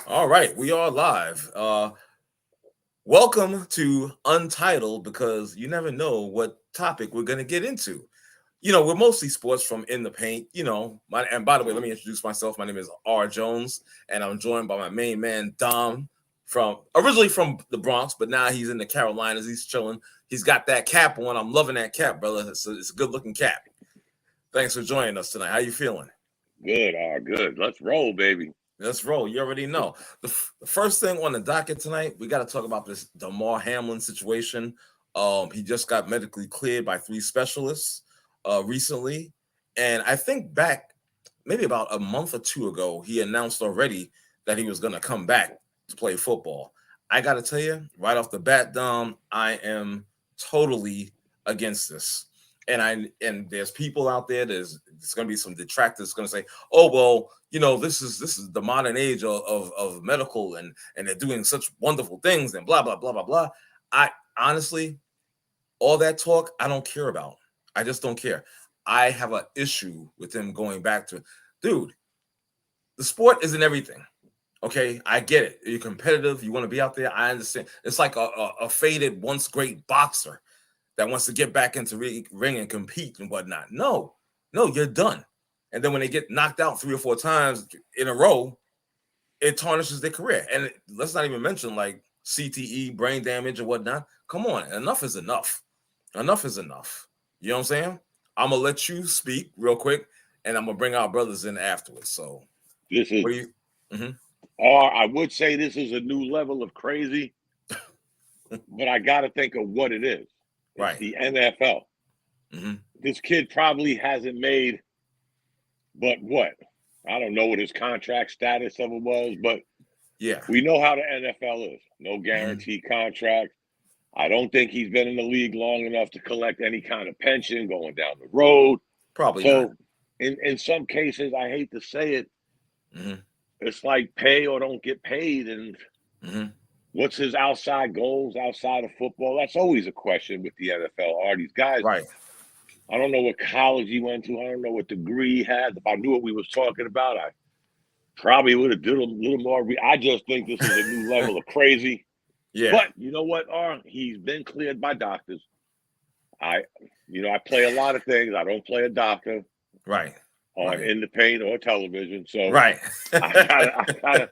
All right, we are live. Welcome to Untitled because you never know what topic we're going to get into. We're mostly sports from in the paint. And by the way, let me introduce myself. My name is R. Jones, and I'm joined by my main man Dom, from originally from the Bronx, but now he's in the Carolinas. He's chilling. He's got that cap on. I'm loving that cap, brother. It's a good looking cap. Thanks for joining us tonight. How you feeling? Good, good. Let's roll, baby. Let's roll. You already know. The first thing on the docket tonight, we got to talk about this Damar Hamlin situation. He just got medically cleared by three specialists recently. And I think back maybe about a month or two ago, he announced already that he was going to come back to play football. I got to tell you, right off the bat, Dom, I am totally against this. And there's people out there's going to be some detractors going to say, oh well, this is the modern age of medical, and they're doing such wonderful things and blah blah blah blah blah. I honestly, all that talk I don't care about. I just don't care. I have an issue with him going back to, dude, the sport isn't everything. Okay, I get it. You're competitive, you want to be out there, I understand. It's like a faded once great boxer that wants to get back into ring and compete and whatnot. No, you're done. And then when they get knocked out 3 or 4 times in a row, it tarnishes their career. And let's not even mention like CTE, brain damage, and whatnot. Come on, enough is enough. Enough is enough. You know what I'm saying? I'm gonna let you speak real quick, and I'm gonna bring our brothers in afterwards. So, This is, what do you? Mm-hmm. or I would say this is a new level of crazy, but I got to think of what it is. It's Right. the NFL. Mm-hmm. This kid probably hasn't made, but what? I don't know what his contract status of it was, but Yeah. we know how the NFL is. No Mm-hmm. guarantee contract. I don't think he's been in the league long enough to collect any kind of pension going down the road. Probably not. So, in some cases, I hate to say it, Mm-hmm. it's like pay or don't get paid. And Mm-hmm. what's his outside goals outside of football? That's always a question with the NFL. Are these guys? Right. I don't know what college he went to. I don't know what degree he had. If I knew what we was talking about, I probably would have did a little more. I just think this is a new level of crazy. Yeah. But you know what, he's been cleared by doctors. I play a lot of things. I don't play a doctor. Right. On in the paint or television. So right. I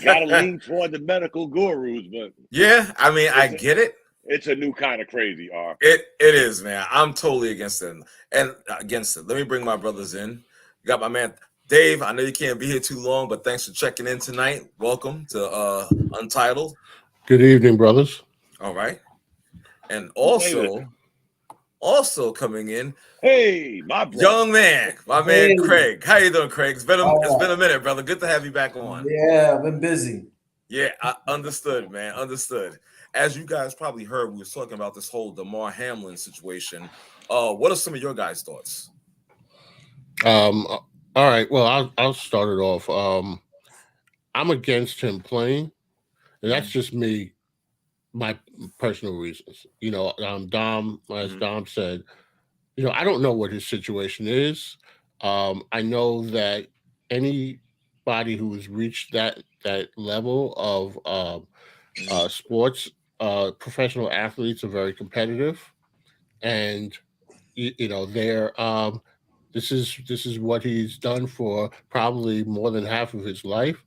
gotta lean toward the medical gurus, but yeah, I mean, I get it. It's a new kind of crazy, R. It is, man. I'm totally against it. And against it. Let me bring my brothers in. You got my man Dave. I know you can't be here too long, but thanks for checking in tonight. Welcome to Untitled. Good evening, brothers. All right. And also coming in, hey, my brother. young man, my man Craig. How you doing, Craig? It's been a minute, brother. Good to have you back on. Yeah, I've been busy. Yeah, I understood, man. Understood. As you guys probably heard, we were talking about this whole Damar Hamlin situation. What are some of your guys' thoughts? All right. Well, I'll start it off. I'm against him playing, and that's just me. My personal reasons. Dom, as Dom said, I don't know what his situation is. I know that anybody who has reached that level of sports, professional athletes are very competitive, and they're this is what he's done for probably more than half of his life.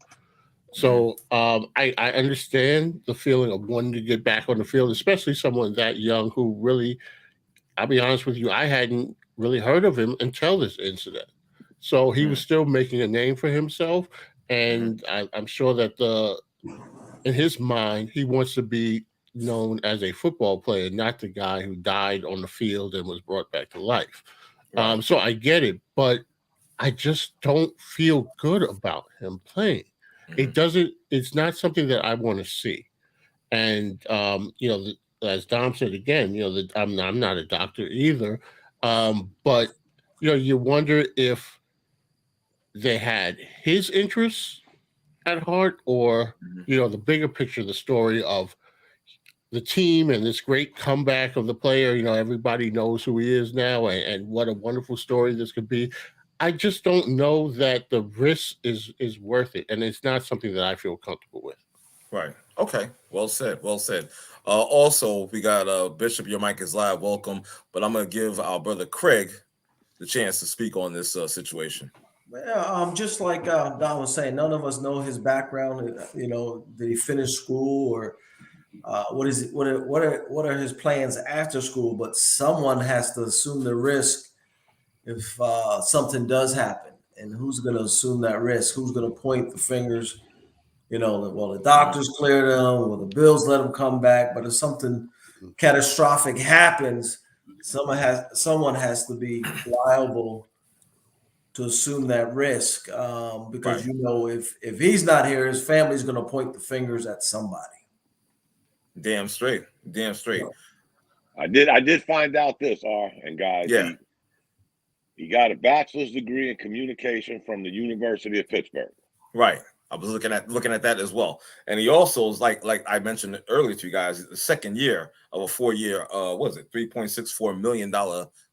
So I understand the feeling of wanting to get back on the field, especially someone that young who really, I'll be honest with you, I hadn't really heard of him until this incident. So he was still making a name for himself, and I'm sure that in his mind he wants to be known as a football player, not the guy who died on the field and was brought back to life. Right. So I get it, but I just don't feel good about him playing. It's not something that I want to see. And as Dom said again, I'm not a doctor either, but you wonder if they had his interests at heart, or the bigger picture, the story of the team and this great comeback of the player. Everybody knows who he is now, and what a wonderful story this could be. I just don't know that the risk is worth it, and it's not something that I feel comfortable with. Right. Okay. Well said. Well said. Also, we got Bishop. Your mic is live. Welcome. But I'm gonna give our brother Craig the chance to speak on this situation. Well, just like Don was saying, none of us know his background. Did he finish school or what is it? What are his plans after school? But someone has to assume the risk if something does happen, and who's going to assume that risk? Who's going to point the fingers? Well, the doctors cleared him, or the Bills let him come back. But if something catastrophic happens, someone has to be liable to assume that risk because Right. if he's not here, his family's going to point the fingers at somebody. Damn straight. Damn straight. I did find out this, and guys, Yeah. he got a bachelor's degree in communication from the University of Pittsburgh. Right. I was looking at that as well. And he also is like I mentioned earlier to you guys, the second year of a 4-year, what is it, $3.64 million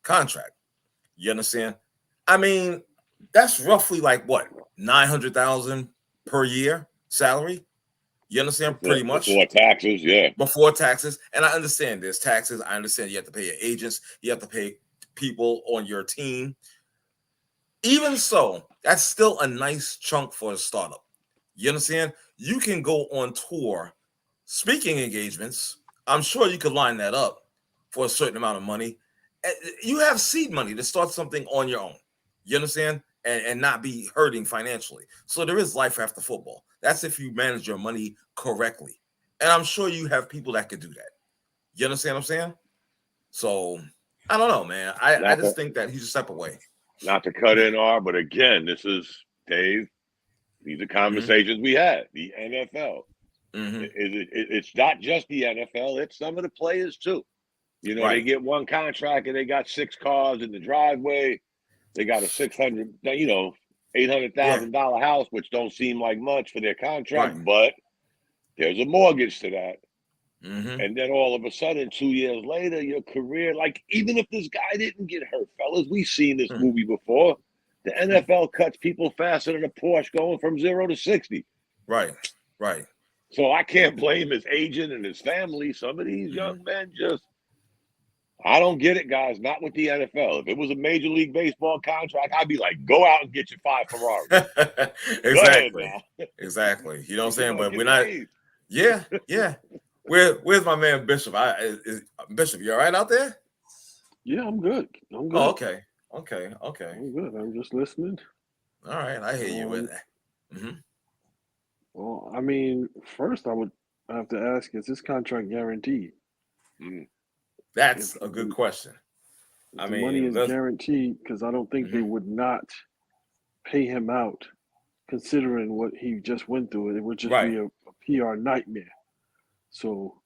contract. You understand? I mean, that's roughly like what, 900,000 per year salary. You understand? Pretty much before taxes, yeah. Before taxes, and I understand there's taxes. I understand you have to pay your agents. You have to pay people on your team. Even so, that's still a nice chunk for a startup. You understand? You can go on tour, speaking engagements. I'm sure you could line that up for a certain amount of money. You have seed money to start something on your own. You understand? And not be hurting financially. So there is life after football. That's if you manage your money correctly. And I'm sure you have people that could do that. You understand what I'm saying? So I don't know, man. I just think that he's a step away. Not to cut in, but again, this is Dave. These are conversations we had. The NFL. It's not just the NFL. It's some of the players too. They get one contract and they got 6 cars in the driveway. They got a $800,000 house, which don't seem like much for their contract, but there's a mortgage to that. And then all of a sudden, 2 years later, your career, like even if this guy didn't get hurt, fellas, we've seen this movie before. The NFL cuts people faster than a Porsche going from 0 to 60. Right. So I can't blame his agent and his family. Some of these young men I don't get it, guys. Not with the NFL. If it was a Major League Baseball contract, I'd be like, go out and get your 5 Ferraris. Exactly. You know what I'm saying? But we're not. Yeah. Where's my man Bishop? Bishop, you all right out there? Yeah, I'm good. Oh, okay. I'm good. I'm just listening. All right, I hear you with that. Well, I mean, first I would have to ask: is this contract guaranteed? That's a good question. I mean, money is guaranteed because I don't think they would not pay him out, considering what he just went through. It would just be a PR nightmare. So,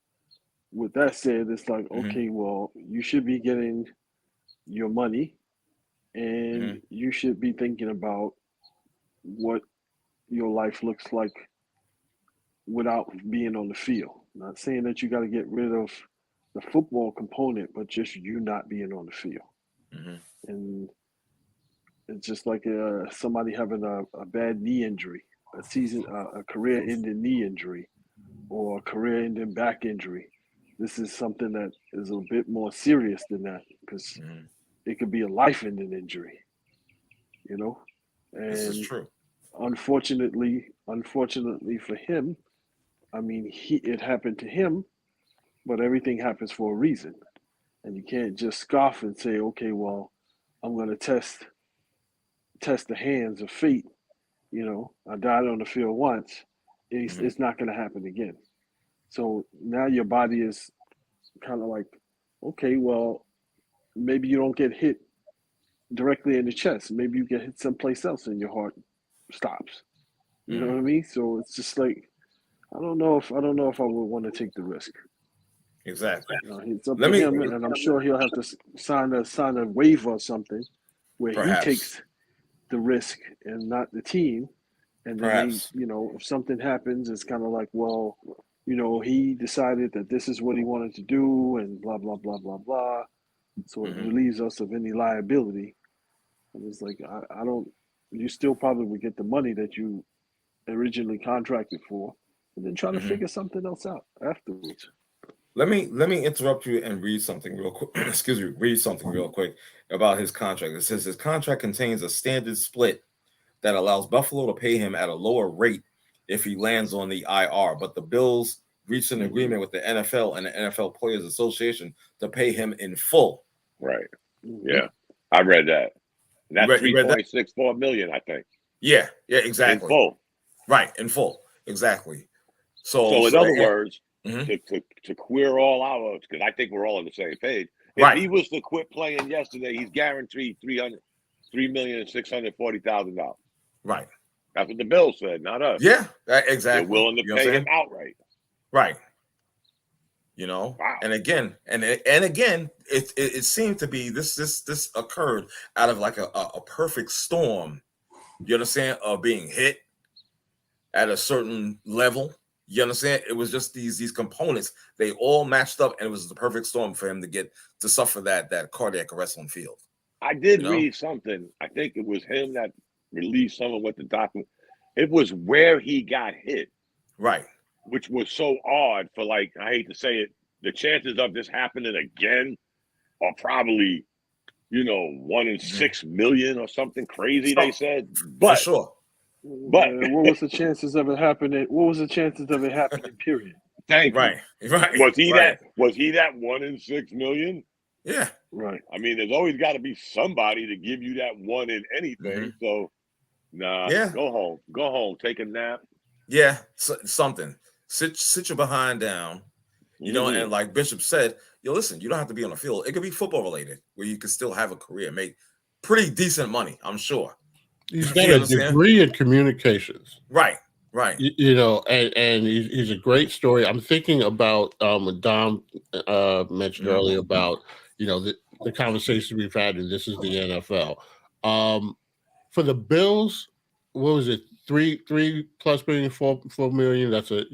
with that said, it's like, okay, well, you should be getting your money, and you should be thinking about what your life looks like without being on the field. Not saying that you got to get rid of the football component, but just you not being on the field. And it's just like somebody having a bad knee injury, a career-ending knee injury, or a career-ending back injury. This is something that is a bit more serious than that because it could be a life-ending injury, And this is true. Unfortunately for him, I mean, it happened to him, but everything happens for a reason. And you can't just scoff and say, okay, well, I'm going to test the hands of fate. I died on the field once. It's not going to happen again. So now your body is kind of like, okay, well, maybe you don't get hit directly in the chest. Maybe you get hit someplace else and your heart stops. You know what I mean? So it's just like, I don't know if I would want to take the risk. Exactly. It's up to him, and I'm sure he'll have to sign a waiver or something where he takes the risk and not the team. And then if something happens, it's kind of like, well, he decided that this is what he wanted to do, and blah blah blah blah blah. So it relieves us of any liability. And it's like I don't. You still probably would get the money that you originally contracted for, and then try to figure something else out afterwards. Let me interrupt you and read something real quick. Excuse me, read something real quick about his contract. It says his contract contains a standard split that allows Buffalo to pay him at a lower rate if he lands on the IR, but the Bills reached an agreement with the NFL and the NFL Players Association to pay him in full. Right. Yeah, I read that. And that's $3.64 million, I think. Yeah, exactly. In full. Right, in full. Exactly. So in other words, to queer all out, because I think we're all on the same page. If he was to quit playing yesterday, he's guaranteed $3,640,000. Right. That's what the Bills said, not us. Yeah, exactly. They're willing to pay him outright. Right. Wow. And again, it seemed to be this occurred out of like a perfect storm. You understand? Of being hit at a certain level. You understand? It was just these components. They all matched up, and it was the perfect storm for him to suffer that cardiac arrest on field. I did read something. I think it was him that released some of what the document. It was where he got hit. Right. Which was so odd for, like, I hate to say it, the chances of this happening again are probably, 1 in 6 million or something crazy, they said. But, for sure. But what was the chances of it happening? What was the chances of it happening, period? Thank you. Right. Was he that 1 in 6 million? Yeah. Right. I mean, there's always got to be somebody to give you that one in anything. So, go home, take a nap. Yeah, something. Sit your behind down, and like Bishop said, listen, you don't have to be on the field. It could be football related, where you can still have a career, make pretty decent money, I'm sure. He's got a degree in communications. Right. And he's a great story. I'm thinking about what Dom mentioned earlier about, the conversation we've had, and this is the NFL. For the Bills, what was it? 3+ million, 4 million. That's a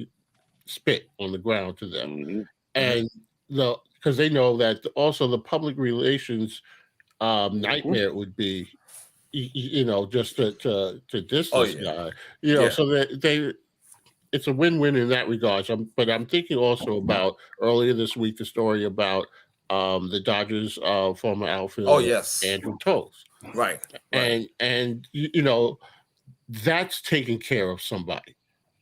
spit on the ground to them, and because they know that also the public relations nightmare would be, just to diss this guy, so that it's a win-win in that regard. But I'm thinking also about earlier this week the story about the Dodgers former outfielder Andrew Toles, right, and that's taking care of somebody.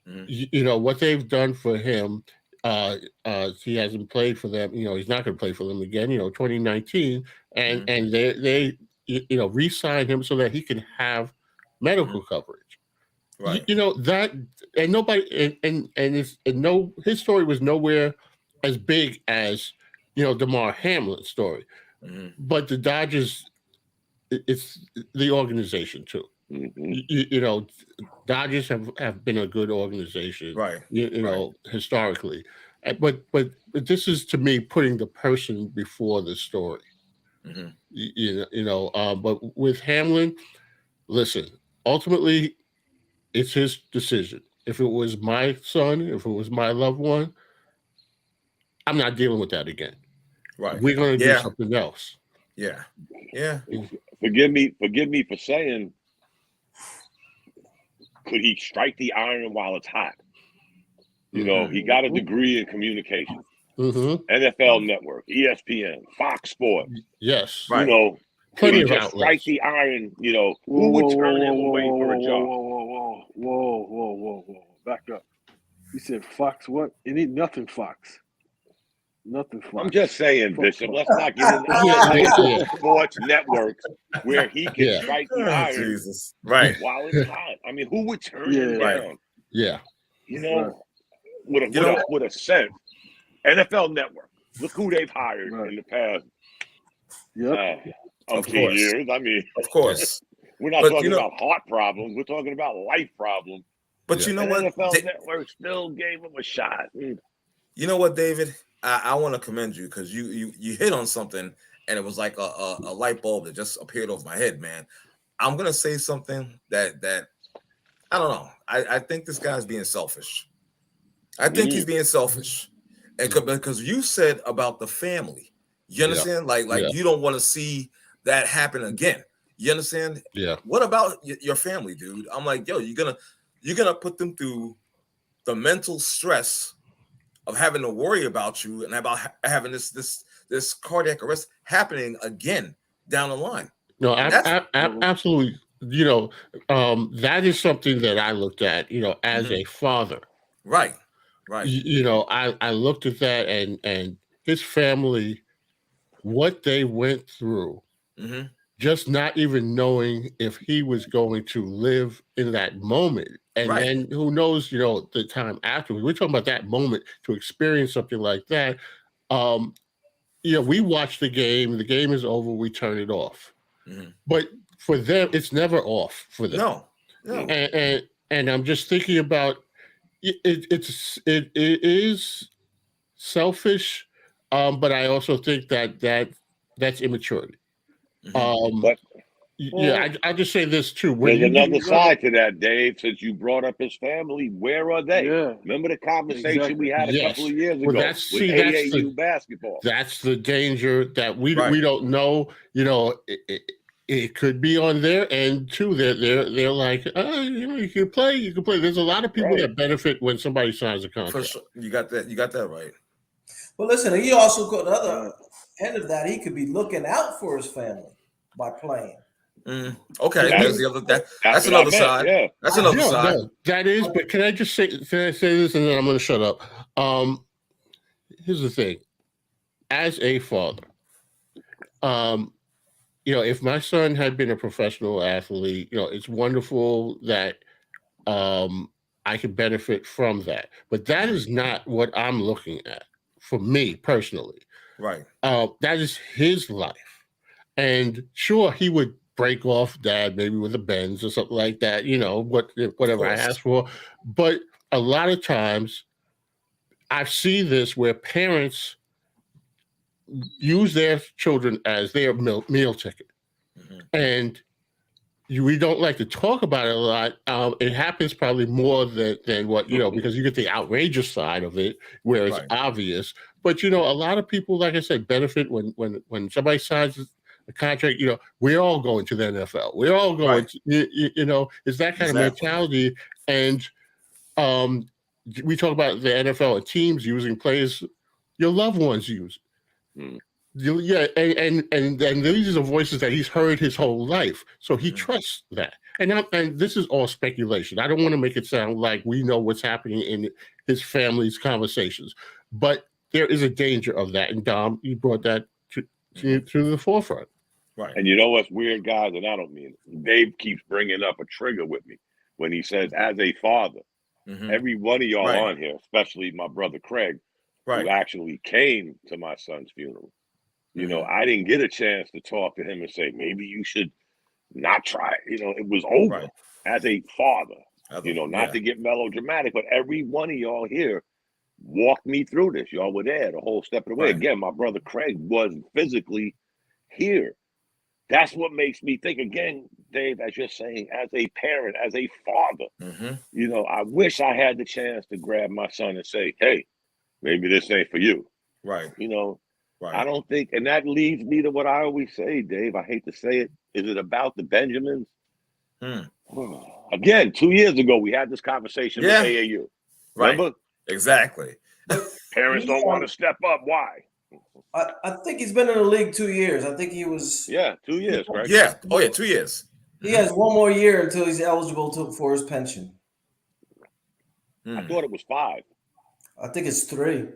What they've done for him. He hasn't played for them. He's not going to play for them again. 2019, and they re-sign him so that he can have medical coverage. Right. That, and nobody and his story was nowhere as big as DeMar Hamlin's story, but the Dodgers, it's the organization too. Dodgers have been a good organization, right? Historically, but this is, to me, putting the person before the story. But with Hamlin, listen, ultimately, it's his decision. If it was my son, if it was my loved one, I'm not dealing with that again. Right. We're going to do something else. Yeah. Forgive me for saying, could he strike the iron while it's hot? He got a degree in communication. NFL Network, ESPN, Fox Sports. Yes. Right. Could he just strike the iron? Who would turn him away for a job? Whoa. Back up. You said Fox what? It ain't nothing Fox. Nothing Fox. I'm just saying, Bishop, let's not get into sports networks where he can strike the iron Jesus. Right. while it's hot. I mean, who would turn him down? Yeah. With a sense. NFL Network. Look who they've hired in the past. Years. I mean, of course. We're not talking about heart problems. We're talking about life problems. But you know what? NFL Network still gave him a shot. You know what, David? I want to commend you because you hit on something, and it was like a light bulb that just appeared over my head, man. I'm gonna say something that I don't know. I think this guy's being selfish. I think he's being selfish, and because you said about the family, you understand, like you don't want to see that happen again. You understand? Yeah. What about your family, dude? I'm like, yo, you're gonna put them through the mental stress of having to worry about you and about having this cardiac arrest happening again down the line. No, absolutely. That is something that I looked at, as a father. Right. I looked at that and his family, what they went through, just not even knowing if he was going to live in that moment. And then who knows, the time afterwards. We're talking about that moment to experience something like that. We watch the game is over, we turn it off. But for them, it's never off for them. No. And I'm just thinking about it is selfish, but I also think that's immaturity. But I'll just say this too. There's another side to that, Dave. Since you brought up his family, where are they? Yeah. Remember the conversation we had a couple of years ago with AAU basketball? That's the danger that we don't know. It could be on their end too. They're like, you can play. There's a lot of people that benefit when somebody signs a contract. For sure. You got that right. Well, listen, he also got the other end of that. He could be looking out for his family by playing. Okay, that's another side. Yeah. That's another side. No, that is. But can I say this, and then I'm going to shut up. Here's the thing. As a father, if my son had been a professional athlete, it's wonderful that I could benefit from that. But that is not what I'm looking at for me personally. Right. That is his life. And sure, he would break off dad maybe with a Benz or something like that, whatever I asked for. But a lot of times I see this where parents use their children as their meal ticket. And we don't like to talk about it a lot. It happens probably more than what, because you get the outrageous side of it where it's obvious. But, a lot of people, like I said, benefit when somebody signs a contract, we're all going to the NFL. We're all going to, it's that kind of mentality. And we talk about the NFL and teams using players your loved ones use. Yeah, and these are voices that he's heard his whole life, so he trusts that. And this is all speculation. I don't want to make it sound like we know what's happening in his family's conversations, but there is a danger of that. And Dom, you brought that to the forefront. Right. And you know what's weird, guys, and I don't mean it. Dave keeps bringing up a trigger with me when he says, as a father, every one of y'all on here, especially my brother Craig, who actually came to my son's funeral. I didn't get a chance to talk to him and say, maybe you should not try it. It was over as a father, not to get melodramatic, but every one of y'all here walked me through this. Y'all were there the whole step of the way. Again, my brother Craig wasn't physically here. That's what makes me think, again, Dave, as you're saying, as a parent, as a father, I wish I had the chance to grab my son and say, hey, maybe this ain't for you. Right. I don't think, and that leads me to what I always say, Dave. I hate to say it. Is it about the Benjamins? Again, 2 years ago, we had this conversation with AAU. Remember? Exactly. Parents don't want to step up. Why? I think he's been in the league 2 years. I think he was. Yeah, 2 years, right? Yeah. Oh, yeah, 2 years. He has one more year until he's eligible for his pension. I thought it was 5. I think it's 3.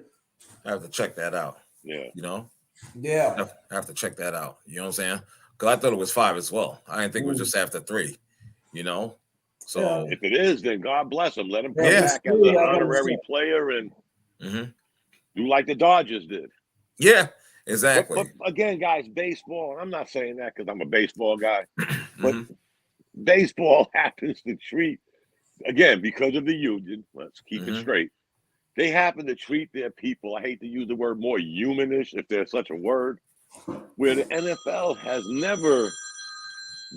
I have to check that out. Yeah. Yeah. I have to check that out. You know what I'm saying? Because I thought it was 5 as well. I didn't think it was just after 3. So if it is, then God bless him. Let him come back as an honorary player and do like the Dodgers did. Yeah, exactly. But again, guys, baseball, I'm not saying that because I'm a baseball guy, but baseball happens to treat, again, because of the union, let's keep it straight, they happen to treat their people, I hate to use the word more humanish, if there's such a word, where the NFL has never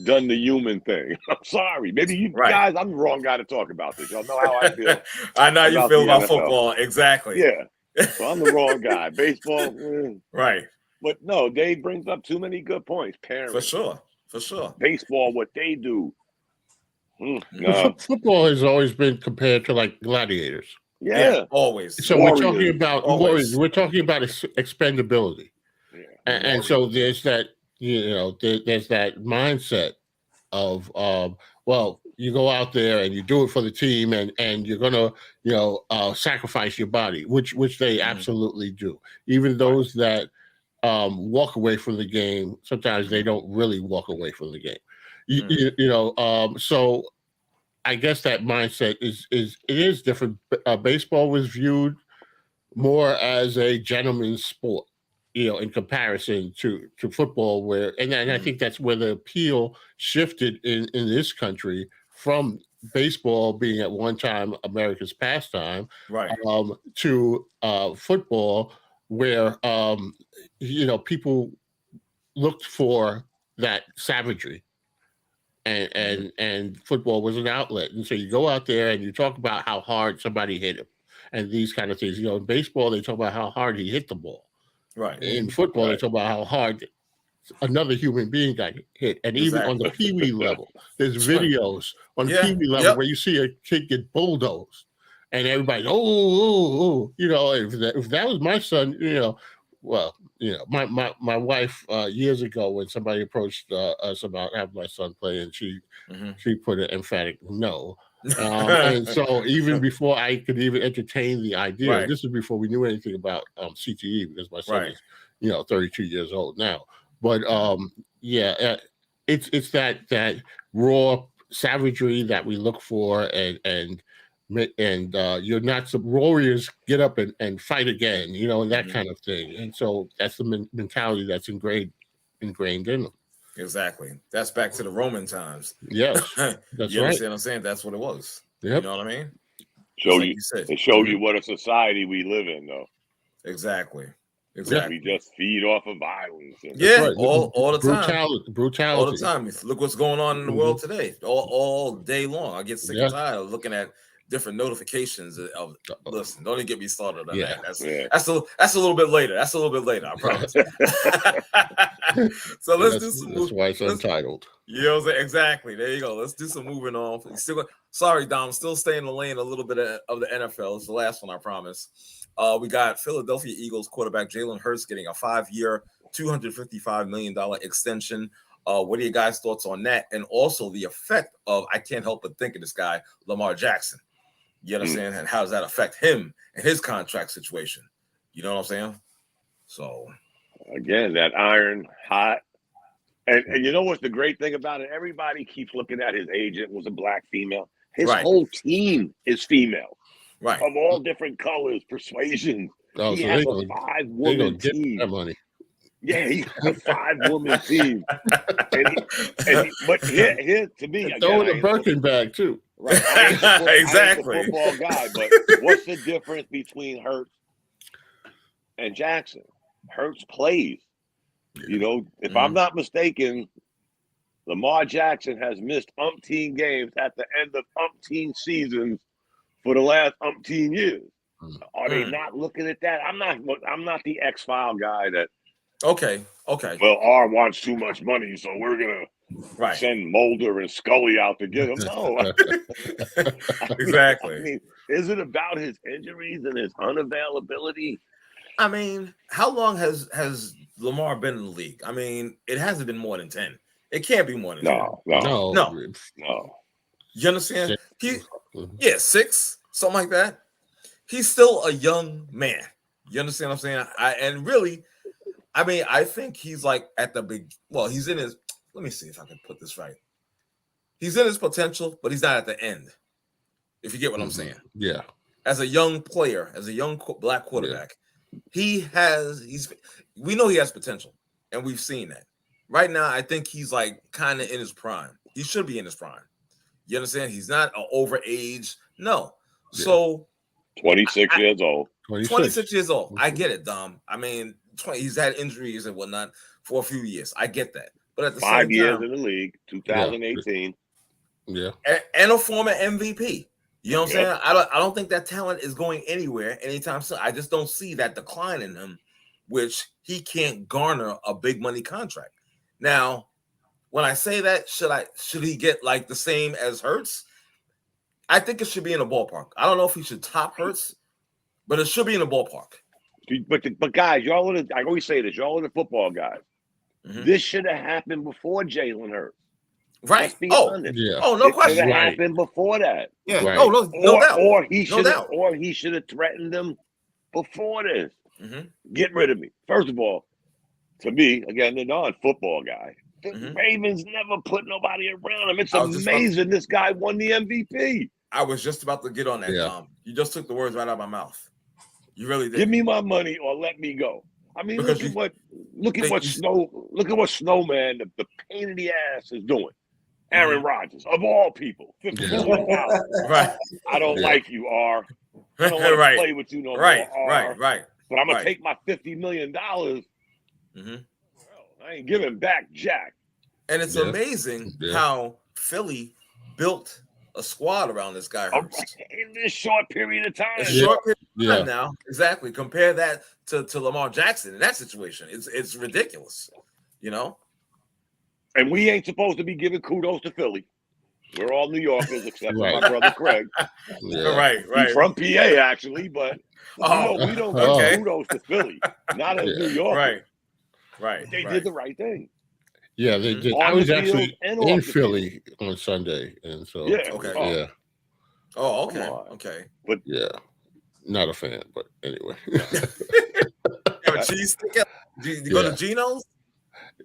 done the human thing. I'm sorry. Maybe you guys, I'm the wrong guy to talk about this. Y'all know how I feel. I know how you feel about football. Exactly. Yeah. So I'm the wrong guy. Baseball. Right. But no, Dave brings up too many good points. Parents. For sure. For sure. Baseball, what they do. No. Football has always been compared to like gladiators. Yeah, always. So Warriors. we're talking about Always. we're talking about expendability, and so there's that there's that mindset of well, you go out there and you do it for the team, and you're gonna sacrifice your body, which they absolutely do. Even those that walk away from the game, sometimes they don't really walk away from the game. So I guess that mindset is different. Baseball was viewed more as a gentleman's sport, in comparison to football, where and I think that's where the appeal shifted in this country from baseball being at one time America's pastime, right, to football, where people looked for that savagery. And football was an outlet. And so you go out there and you talk about how hard somebody hit him and these kind of things. In baseball, they talk about how hard he hit the ball. Right. In football, they talk about how hard another human being got hit. And even on the Pee Wee level, there's videos on the Pee Wee level where you see a kid get bulldozed and everybody's, if that was my son, well, my wife years ago when somebody approached us about having my son play, and she put an emphatic no. And so even before I could even entertain the idea, this is before we knew anything about CTE, because my son is 32 years old now. But it's that raw savagery that we look for, and you're not some warriors get up and fight again, and that kind of thing. And so that's the mentality that's ingrained in them. Exactly. That's back to the Roman times. Yes, that's you understand right. what I'm saying? That's what it was. Yep. You know what I mean? They show you what a society we live in, though. Exactly. We just feed off of violence. All the time. Brutality. All the time. Look what's going on in the world today. All day long. I get sick and tired of looking at different notifications of listen. Don't even get me started on that. That's a little bit later. That's a little bit later. I promise. So let's do some. That's why it's untitled. Exactly. There you go. Let's do some moving on. Sorry, Dom. Still staying in the lane a little bit of the NFL. It's the last one, I promise. We got Philadelphia Eagles quarterback Jalen Hurts getting a 5-year, $255 million extension. What are your guys' thoughts on that? And also the effect of, I can't help but think of this guy, Lamar Jackson. You understand? And how does that affect him and his contract situation? You know what I'm saying? So, again, that iron hot. And you know what's the great thing about it? Everybody keeps looking at his agent was a black female. His whole team is female. Right. Of all different colors, persuasions. He has a 5-woman team. That money. Yeah, he has a 5-woman team. But here to me, again, throw in a Birkin bag too. Right. Exactly. I ain't a football guy, but what's the difference between Hurts and Jackson? Hurts plays. If I'm not mistaken, Lamar Jackson has missed umpteen games at the end of umpteen seasons for the last umpteen years. Are they not looking at that? I'm not the X-File guy that. Okay. Well, R wants too much money, so we're gonna send Mulder and Scully out to get him. No. Exactly. I mean, is it about his injuries and his unavailability? I mean, how long has Lamar been in the league? I mean, it hasn't been more than 10. It can't be more than 10. No. You understand? 6, something like that. He's still a young man. You understand what I'm saying? I think he's like at the big. Well, he's in his. Let me see if I can put this right. He's in his potential, but he's not at the end. If you get what I'm saying. Yeah. As a young player, as a young black quarterback, we know he has potential, and we've seen that. Right now, I think he's like kind of in his prime. He should be in his prime. You understand? He's not an overage. No. Yeah. So 26 years old. 26 years old. I get it, Dom. I mean, he's had injuries and whatnot for a few years. I get that. But at the 5 same years time, in the league, 2018. Yeah. And a former MVP. You know what I'm saying? I don't think that talent is going anywhere anytime soon. I just don't see that decline in him, which he can't garner a big money contract. Now, when I say that, should he get like the same as Hurts? I think it should be in the ballpark. I don't know if he should top Hurts, but it should be in the ballpark. But guys, I always say this, y'all are the football guys. Mm-hmm. This should have happened before Jalen Hurts. Right. Let's be honest. Yeah. Oh, no question. It should have happened before that. Yeah. Right. Oh, no doubt. Or he should have threatened them before this. Mm-hmm. Get rid of me. First of all, to me, again, the non-football guy, the Ravens never put nobody around him. It's amazing this guy won the MVP. I was just about to get on that, Tom. You just took the words right out of my mouth. You really did. Give me my money or let me go. I mean, look at what Snowman, the pain in the ass, is doing. Aaron Rodgers, of all people, $50 million. Right. I don't like you, R. I don't want to play with you no more, R. Right. But I'm gonna take my $50 million. Well, I ain't giving back Jack. And it's amazing how Philly built a squad around this guy in this short period of time. Now, exactly. Compare that to Lamar Jackson in that situation. It's ridiculous, you know. And we ain't supposed to be giving kudos to Philly. We're all New Yorkers except for my brother Craig. Right. He's from PA actually, but we don't give kudos to Philly. Not as New Yorkers. Right. They did the right thing. Yeah, they did. I was actually in Philly on Sunday, and so okay. But not a fan. But anyway, have a cheese stick? Did you go to Geno's?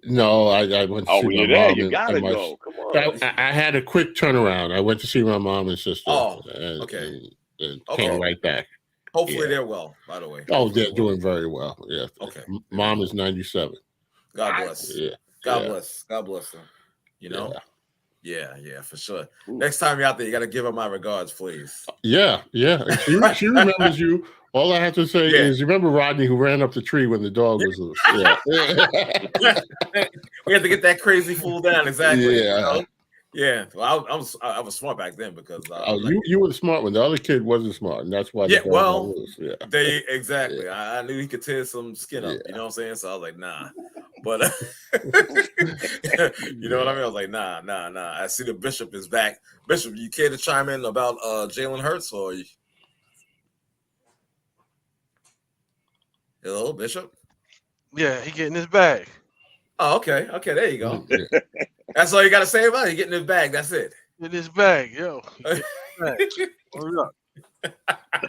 No, I went to see my mom. You gotta go. Come on. I had a quick turnaround. I went to see my mom and sister. And came right back. Hopefully they're well, by the way. Oh, they're doing very well. Yeah. Okay. Mom is 97. God bless. Yeah. God bless them. You know? Yeah, for sure. Next time you're out there, you got to give her my regards, please. Yeah. She remembers you. All I have to say is, you remember Rodney who ran up the tree when the dog was loose? Yeah. We had to get that crazy fool down. Exactly. Yeah. You know? Yeah. Well, I was smart back then because you were the smart one. The other kid wasn't smart, and that's why. Exactly. I knew he could tear some skin up. You know what I'm saying? So I was like, nah. But you know what I mean? I was like, nah. I see the Bishop is back. Bishop, you care to chime in about Jalen Hurts or? Hello, Bishop. Yeah, he getting his bag. Oh, okay. There you go. That's all you got to say about it. He getting his bag. That's it. Get his bag, yo. Hold up.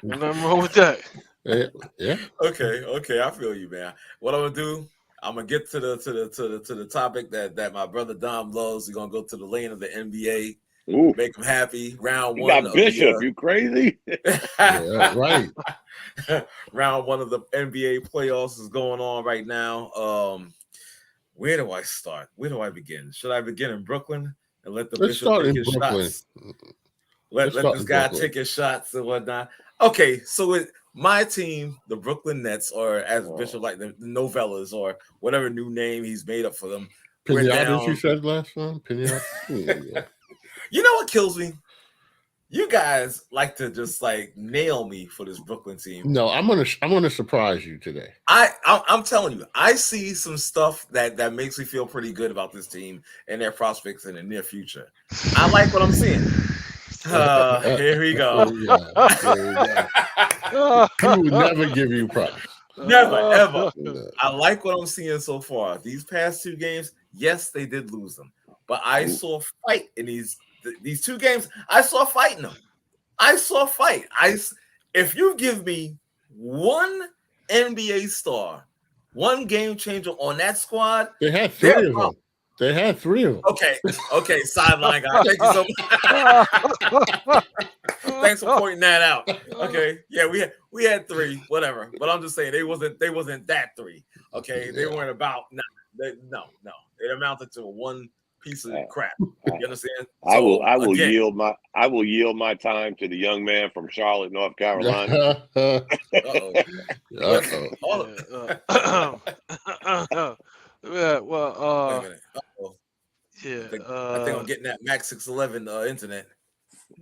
Nothing wrong with that. Yeah. Okay. I feel you, man. What I'm gonna do? I'm gonna get to the topic that my brother Dom loves. We're gonna go to the lane of the NBA. Ooh. Make him happy. Round you one. Got Bishop, you crazy? Right. Round one of the NBA playoffs is going on right now. Where do I start? Where do I begin? Should I begin in Brooklyn and let the Bishop take his shots? Let this guy take his shots and whatnot. Okay, so with my team, the Brooklyn Nets, or as Bishop like the Novellas, or whatever new name he's made up for them. Pinatas, you said last time? Pinatas? You know what kills me? You guys like to just like nail me for this Brooklyn team. No, I'm gonna surprise you today. I'm telling you, I see some stuff that makes me feel pretty good about this team and their prospects in the near future. I like what I'm seeing. Here we go. He would never give you props. Never, ever. I like what I'm seeing so far. These past two games, yes, they did lose them, but I saw fight in these 2 games. I saw fight in them. I saw fight. If you give me one NBA star, one game changer on that squad, they had 3 of them. They had 3 of them. Okay, sideline guy. Thank you so much. Thanks for pointing that out. Okay, yeah, we had 3, whatever. But I'm just saying they wasn't that 3. Okay, they weren't about no. It amounted to one piece of crap. You understand? I will yield my time to the young man from Charlotte, North Carolina. Yeah, well, wait a minute. I think I'm getting that Max 611 internet.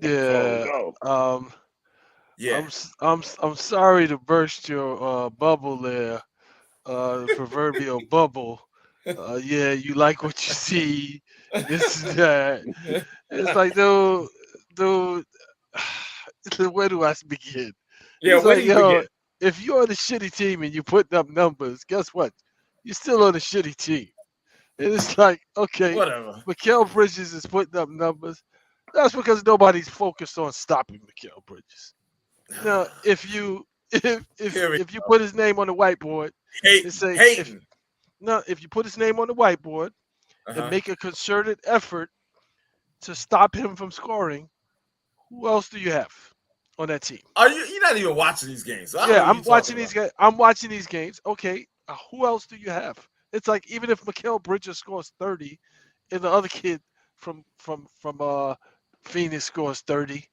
Yeah. Yeah. I'm sorry to burst your bubble there, proverbial bubble. Yeah, you like what you see, It's like, dude, where do I begin? Yeah, It's where like, do you begin? if you're on a shitty team and you're putting up numbers, guess what? You're still on a shitty team. And it's like, okay, Whatever. Mikal Bridges is putting up numbers. That's because nobody's focused on stopping Mikal Bridges. Now, if you put his name on the whiteboard and say if you put his name on the whiteboard and make a concerted effort to stop him from scoring, who else do you have on that team? You're not even watching these games. So I'm watching these games. I'm watching these games. Okay, who else do you have? It's like even if Mikal Bridges scores 30, and the other kid from Phoenix scores 30,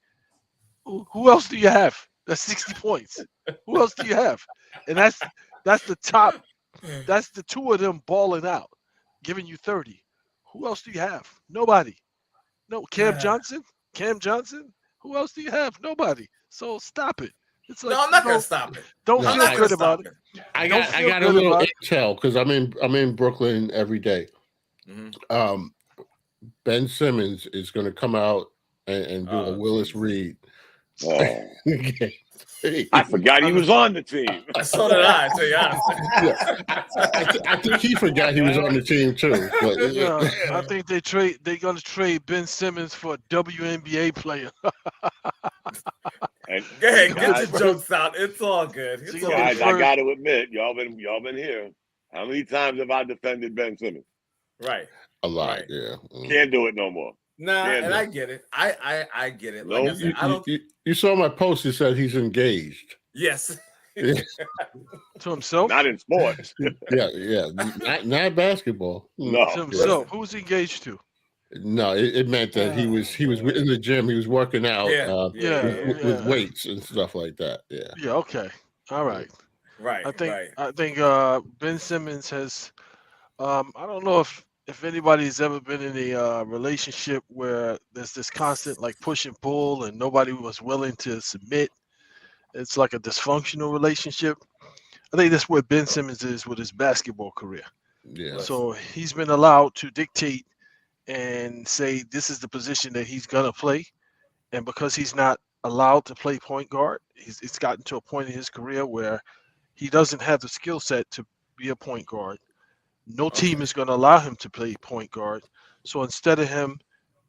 who else do you have? That's 60 points. Who else do you have? And that's the top. That's the two of them balling out, giving you 30. Who else do you have? Nobody. No, Cam Johnson. Who else do you have? Nobody. So stop it. It's like, no, I'm not gonna stop it. Don't feel good about it. I got a little intel because I'm in Brooklyn every day. Mm-hmm. Ben Simmons is going to come out and do a Willis Reed. Okay. I forgot he was on the team. So did I. To be honest. I think he forgot he was on the team too. But, I think they're going to trade Ben Simmons for a WNBA player. Go ahead, get your jokes out. It's all good. Guys, I got to admit, y'all been here. How many times have I defended Ben Simmons? Right. A lot, yeah. Can't do it no more. Nah, and I get it. I get it. Like I said, you saw my post. It said he's engaged. Yes. To himself? Not in sports. yeah. Not basketball. No. To himself. Who's engaged to? No, it meant that he was in the gym. He was working out with weights and stuff like that. Yeah. Yeah. Okay. All right. Right. I think Ben Simmons has. I don't know if anybody's ever been in a relationship where there's this constant like push and pull and nobody was willing to submit. It's like a dysfunctional relationship. I think that's where Ben Simmons is with his basketball career. Yeah. So he's been allowed to dictate and say this is the position that he's gonna play, and because he's not allowed to play point guard, it's gotten to a point in his career where he doesn't have the skill set to be a point guard. No team is going to allow him to play point guard. So instead of him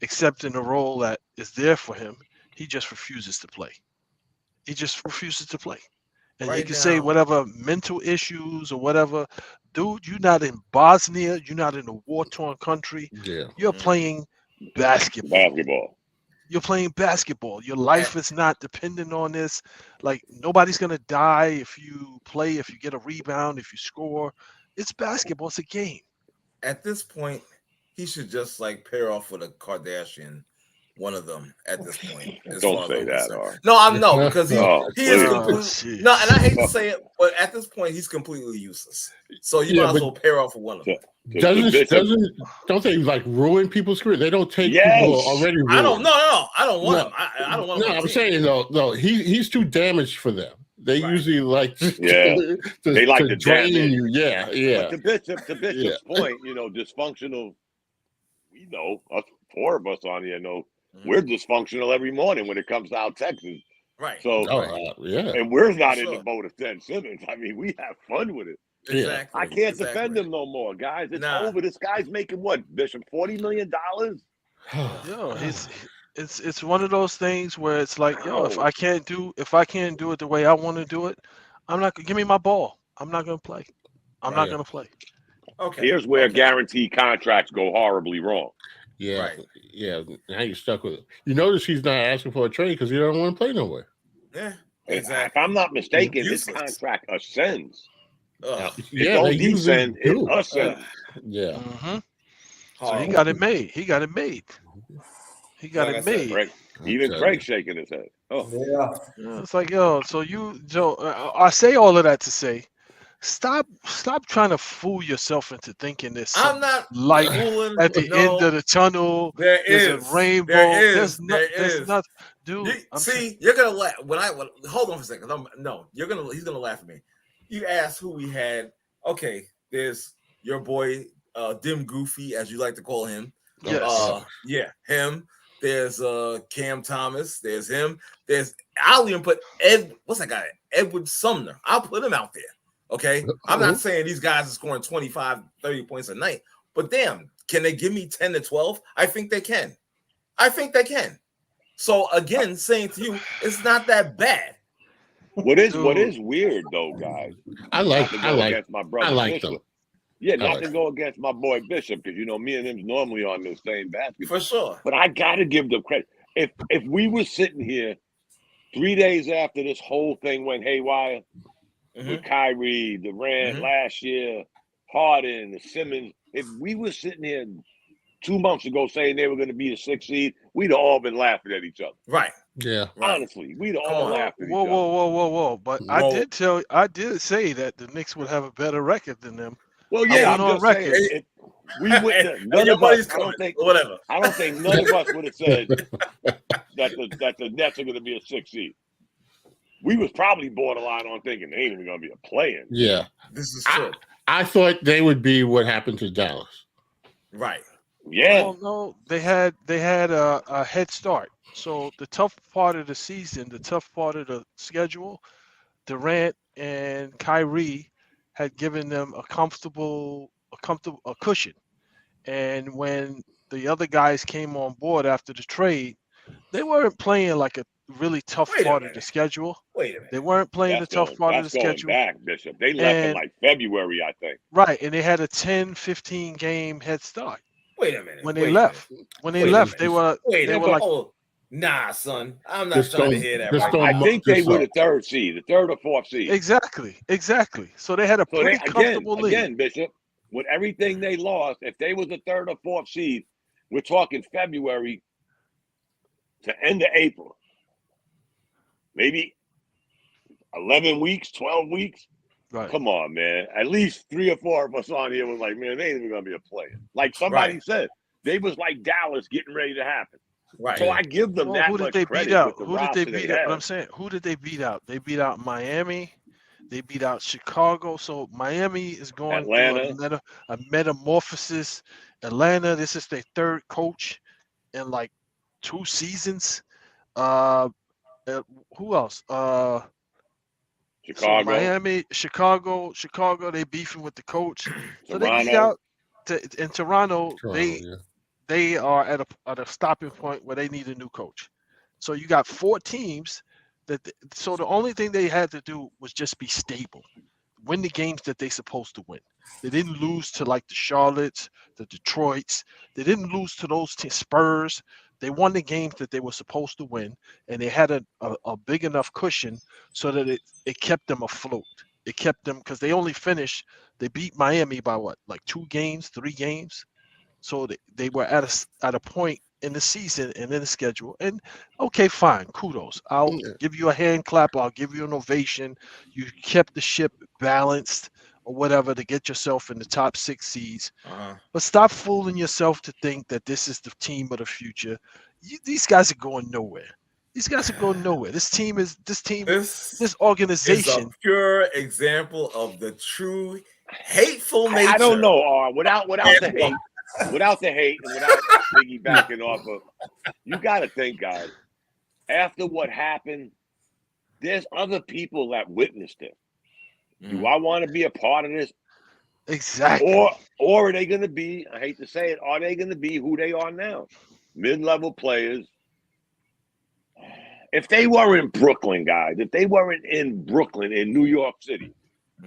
accepting the role that is there for him, he just refuses to play. He just refuses to play. And you can say whatever mental issues or whatever. Dude, you're not in Bosnia. You're not in a war-torn country. Yeah. You're playing basketball. You're playing basketball. Your life is not dependent on this. Like, nobody's going to die if you play, if you get a rebound, if you score. It's basketball. It's a game. At this point, he should just like pair off with a Kardashian, one of them. At this point, don't say that. No, I know because he is completely. No, and I hate to say it, but at this point, he's completely useless. So you might as well pair off with one of them. Don't they like ruin people's career? They don't take people already ruined. I don't know. I don't want him. I don't want him. No, I'm saying no. He's too damaged for them. They usually like they like to drain damage you. Yeah. But to Bishop's point, dysfunctional. We know us, 4 of us on here know we're dysfunctional every morning when it comes to our Texas. Right. So and we're not in the boat of Ben Simmons. I mean, we have fun with it. Exactly. I can't defend him no more, guys. It's over. This guy's making what, Bishop, $40 million? Yo, it's one of those things where it's like, if I can't do it the way I want to do it, I'm not gonna give me my ball. I'm not gonna play. I'm not gonna play. Okay. Here's where guaranteed contracts go horribly wrong. Yeah. Right. Yeah. Now you're stuck with it. You notice he's not asking for a trade because he don't want to play nowhere. Yeah. Exactly. If I'm not mistaken, his contract ascends. They descend, it ascends. Yeah. Mm-hmm. So he got it made. He got it made. Even Craig shaking his head. It's like, I say all of that to say, stop trying to fool yourself into thinking there's I'm not light at the end of the tunnel. There's a rainbow. There's not, dude. You're gonna laugh hold on for a second. He's gonna laugh at me. You asked who we had. Okay, there's your boy Dim Goofy, as you like to call him. Yes. Him. There's Cam Thomas. There's him. I'll even put what's that guy? Edward Sumner. I'll put him out there. Okay. I'm not saying these guys are scoring 25, 30 points a night, but damn, can they give me 10 to 12? I think they can. So again, saying to you, it's not that bad. What is weird though, guys? I like my brother Bishop. them. Yeah, not to go against my boy Bishop, because me and him's normally on the same basket. For sure. But I gotta give them credit. If we were sitting here 3 days after this whole thing went haywire with Kyrie, Durant last year, Harden, the Simmons, if we were sitting here 2 months ago saying they were going to be a 6th seed, we'd have all been laughing at each other. Right. Yeah. Honestly, we'd have all laughed at each other. Whoa. But I did say that the Knicks would have a better record than them. Well, yeah, I'm just saying, we wouldn't have, none of us, I don't think none of us would have said that the Nets are going to be a 6th seed. We was probably borderline on thinking they ain't even going to be a play-in. Yeah. This is true. I thought they would be what happened to Dallas. Right. Yeah. Well, no, they had a head start. So the tough part of the season, the tough part of the schedule, Durant and Kyrie had given them a cushion. And when the other guys came on board after the trade, they weren't playing like a really tough part of the schedule. Wait a minute. They weren't playing the tough part of the schedule. Back, Bishop. They left in like February, I think. Right, and they had a 10-15 game head start. Wait a minute. When they left, they were like, nah, son. I'm not trying to hear that. I think they were the 3rd seed, the 3rd or 4th seed. Exactly. So they had a pretty comfortable lead. Again, Bishop, with everything they lost, if they was the 3rd or 4th seed, we're talking February to end of April. Maybe 11 weeks, 12 weeks. Right. Come on, man. At least 3 or 4 of us on here was like, man, they ain't even going to be a player. Like somebody said, they was like Dallas getting ready to happen. Right. So I give them that much credit. Who did they beat out? But I'm saying, who did they beat out? They beat out Miami. They beat out Chicago. So Miami is going through a metamorphosis. Atlanta, this is their 3rd coach in like 2 seasons. Who else? Chicago. So Miami, Chicago, they beefing with the coach. So they beat out in Toronto. They are at a stopping point where they need a new coach. So you got 4 teams so the only thing they had to do was just be stable, win the games that they're supposed to win. They didn't lose to like the Charlottes, the Detroits. They didn't lose to those Spurs. They won the games that they were supposed to win, and they had a big enough cushion so that it kept them afloat. It kept them, because they only finished, they beat Miami by what, like 2 games, 3 games? So they were at a point in the season and in the schedule. And okay, fine, kudos. I'll give you a hand clap. I'll give you an ovation. You kept the ship balanced or whatever to get yourself in the top 6 seeds. But stop fooling yourself to think that this is the team of the future. These guys are going nowhere. This organization is a pure example of the true hateful nature. I don't know, without the hate. Without the hate and without piggybacking off of, you got to think, guys, after what happened, there's other people that witnessed it. Do I want to be a part of this? Exactly. Or are they going to be, I hate to say it, are they going to be who they are now? Mid-level players. If they were in Brooklyn, guys, if they weren't in Brooklyn, in New York City,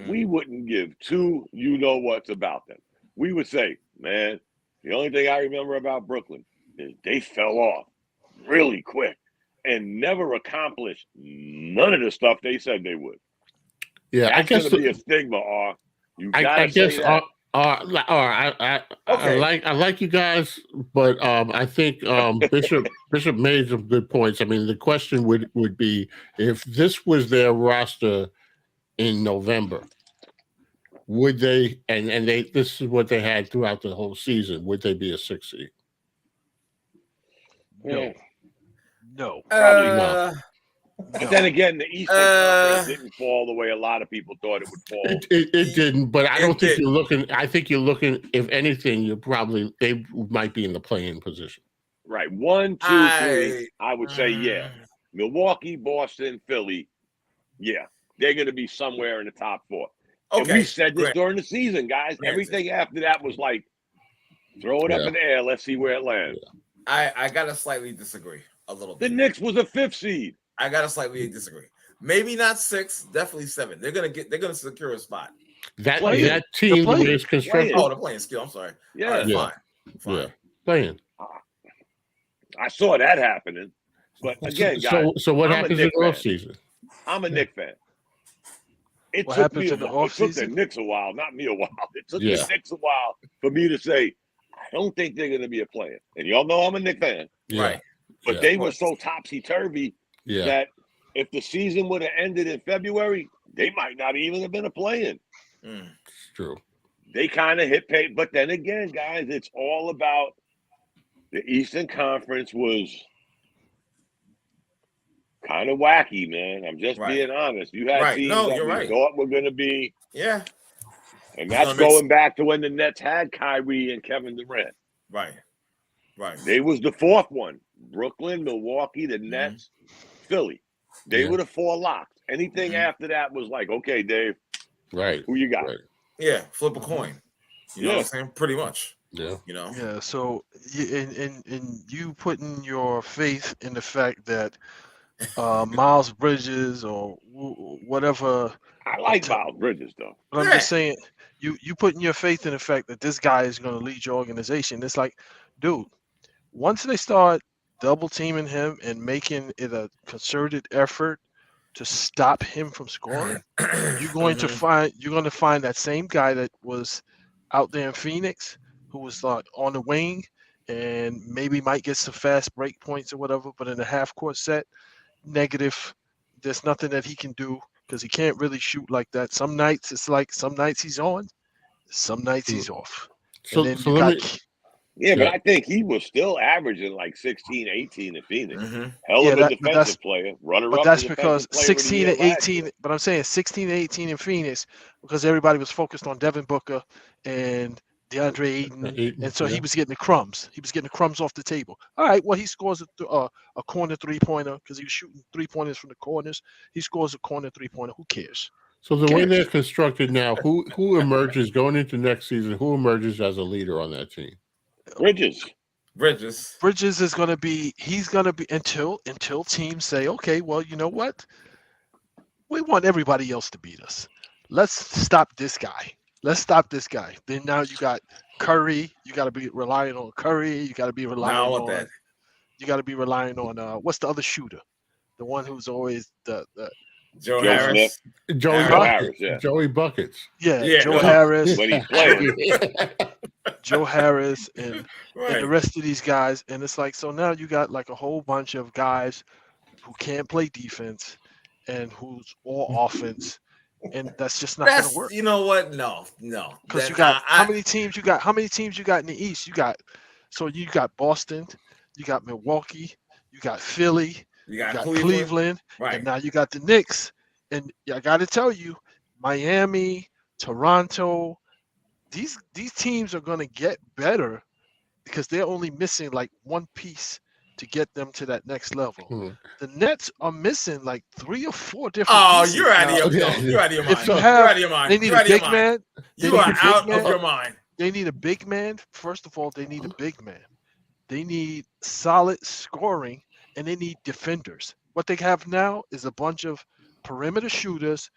we wouldn't give 2 you-know-whats about them. We would say, man, the only thing I remember about Brooklyn is they fell off really quick and never accomplished none of the stuff they said they would. Yeah, that's going to be a stigma. I like you guys, but I think Bishop made some good points. I mean, the question would be, if this was their roster in November, would they, and this is what they had throughout the whole season, would they be a 6 seed? No. Probably not. But then again, the Eastern Conference didn't fall the way a lot of people thought it would fall. It didn't, but I don't think you're looking. I think you're looking. If anything, they might be in the play-in position. Right, 1, 2, 3. I would say yeah. Milwaukee, Boston, Philly. Yeah, they're going to be somewhere in the top 4. Okay. And we said this during the season, guys. Everything after that was like, throw it up in the air. Let's see where it lands. I gotta slightly disagree a little bit. The Knicks was a 5th seed. I gotta slightly disagree. Maybe not 6, definitely 7. They're gonna secure a spot. That team is constructed. Oh, the playing skill. I'm sorry. Yeah, fine. Yeah, playing. I saw that happening, but again, guys. So what happens in the off season? I'm a Knicks fan. It what took happens in the off season? It took the Knicks a while, not me a while. It took the Knicks a while for me to say, I don't think they're going to be a player. And y'all know I'm a Knicks fan, right? But they were so topsy turvy that if the season would have ended in February, they might not even have been a play-in. It's true. They kind of hit pay, but then again, guys, it's all about the Eastern Conference was kind of wacky, man. I'm just being honest. You had teams that we thought were going to be, and that's going back to when the Nets had Kyrie and Kevin Durant. Right. They was the 4th one. Brooklyn, Milwaukee, the Nets, Philly. They were the 4 locks. Anything after that was like, okay, Dave. Right. Who you got? Right. Yeah, flip a coin. You know what I'm saying? Pretty much. Yeah. You know. Yeah. So, and you putting your faith in the fact that Miles Bridges or whatever. I like Miles Bridges though. But I'm just saying, you putting your faith in the fact that this guy is going to lead your organization. It's like, dude, once they start double teaming him and making it a concerted effort to stop him from scoring, you're going to find that same guy that was out there in Phoenix, who was like on the wing and maybe might get some fast break points or whatever, but in a half court set, negative. There's nothing that he can do because he can't really shoot like that. Some nights it's like some nights he's on, some nights he's off. So but I think he was still averaging like 16, 18 in Phoenix. Hell of a defensive player, runner-up. But that's because 16 and 18. But I'm saying 16 and 18 in Phoenix because everybody was focused on Devin Booker and DeAndre Ayton, and so he was getting the crumbs. He was getting the crumbs off the table. All right, well, he scores a corner three-pointer because he was shooting three-pointers from the corners. He scores a corner three-pointer. Who cares? So the way they're constructed now, who emerges going into next season? Who emerges as a leader on that team? Bridges is going to be. He's going to be until teams say, okay, well, you know what? We want everybody else to beat us. Let's stop this guy. Then now you got Curry. You got to be relying on Curry. You got to be relying on that. You got to be relying on what's the other shooter? The one who's always the Joe Harris. Joey Buckets. Yeah. Joe Harris. When he's playing. Joe Harris and the rest of these guys. And it's like, so now you got like a whole bunch of guys who can't play defense and who's all offense. And that's just not going to work. You know what? No. Because you got how many teams you got? How many teams you got in the East? You got Boston, you got Milwaukee, you got Philly, you got Cleveland, and now you got the Knicks. And I got to tell you, Miami, Toronto, these teams are going to get better because they're only missing like one piece to get them to that next level. The Nets are missing like 3 or 4 different pieces. You're out of your mind. You're out of your mind. You're out of your mind. They need a big man. You are out of your mind. They need a big man. First of all, they need a big man. They need solid scoring, and they need defenders. What they have now is a bunch of perimeter shooters.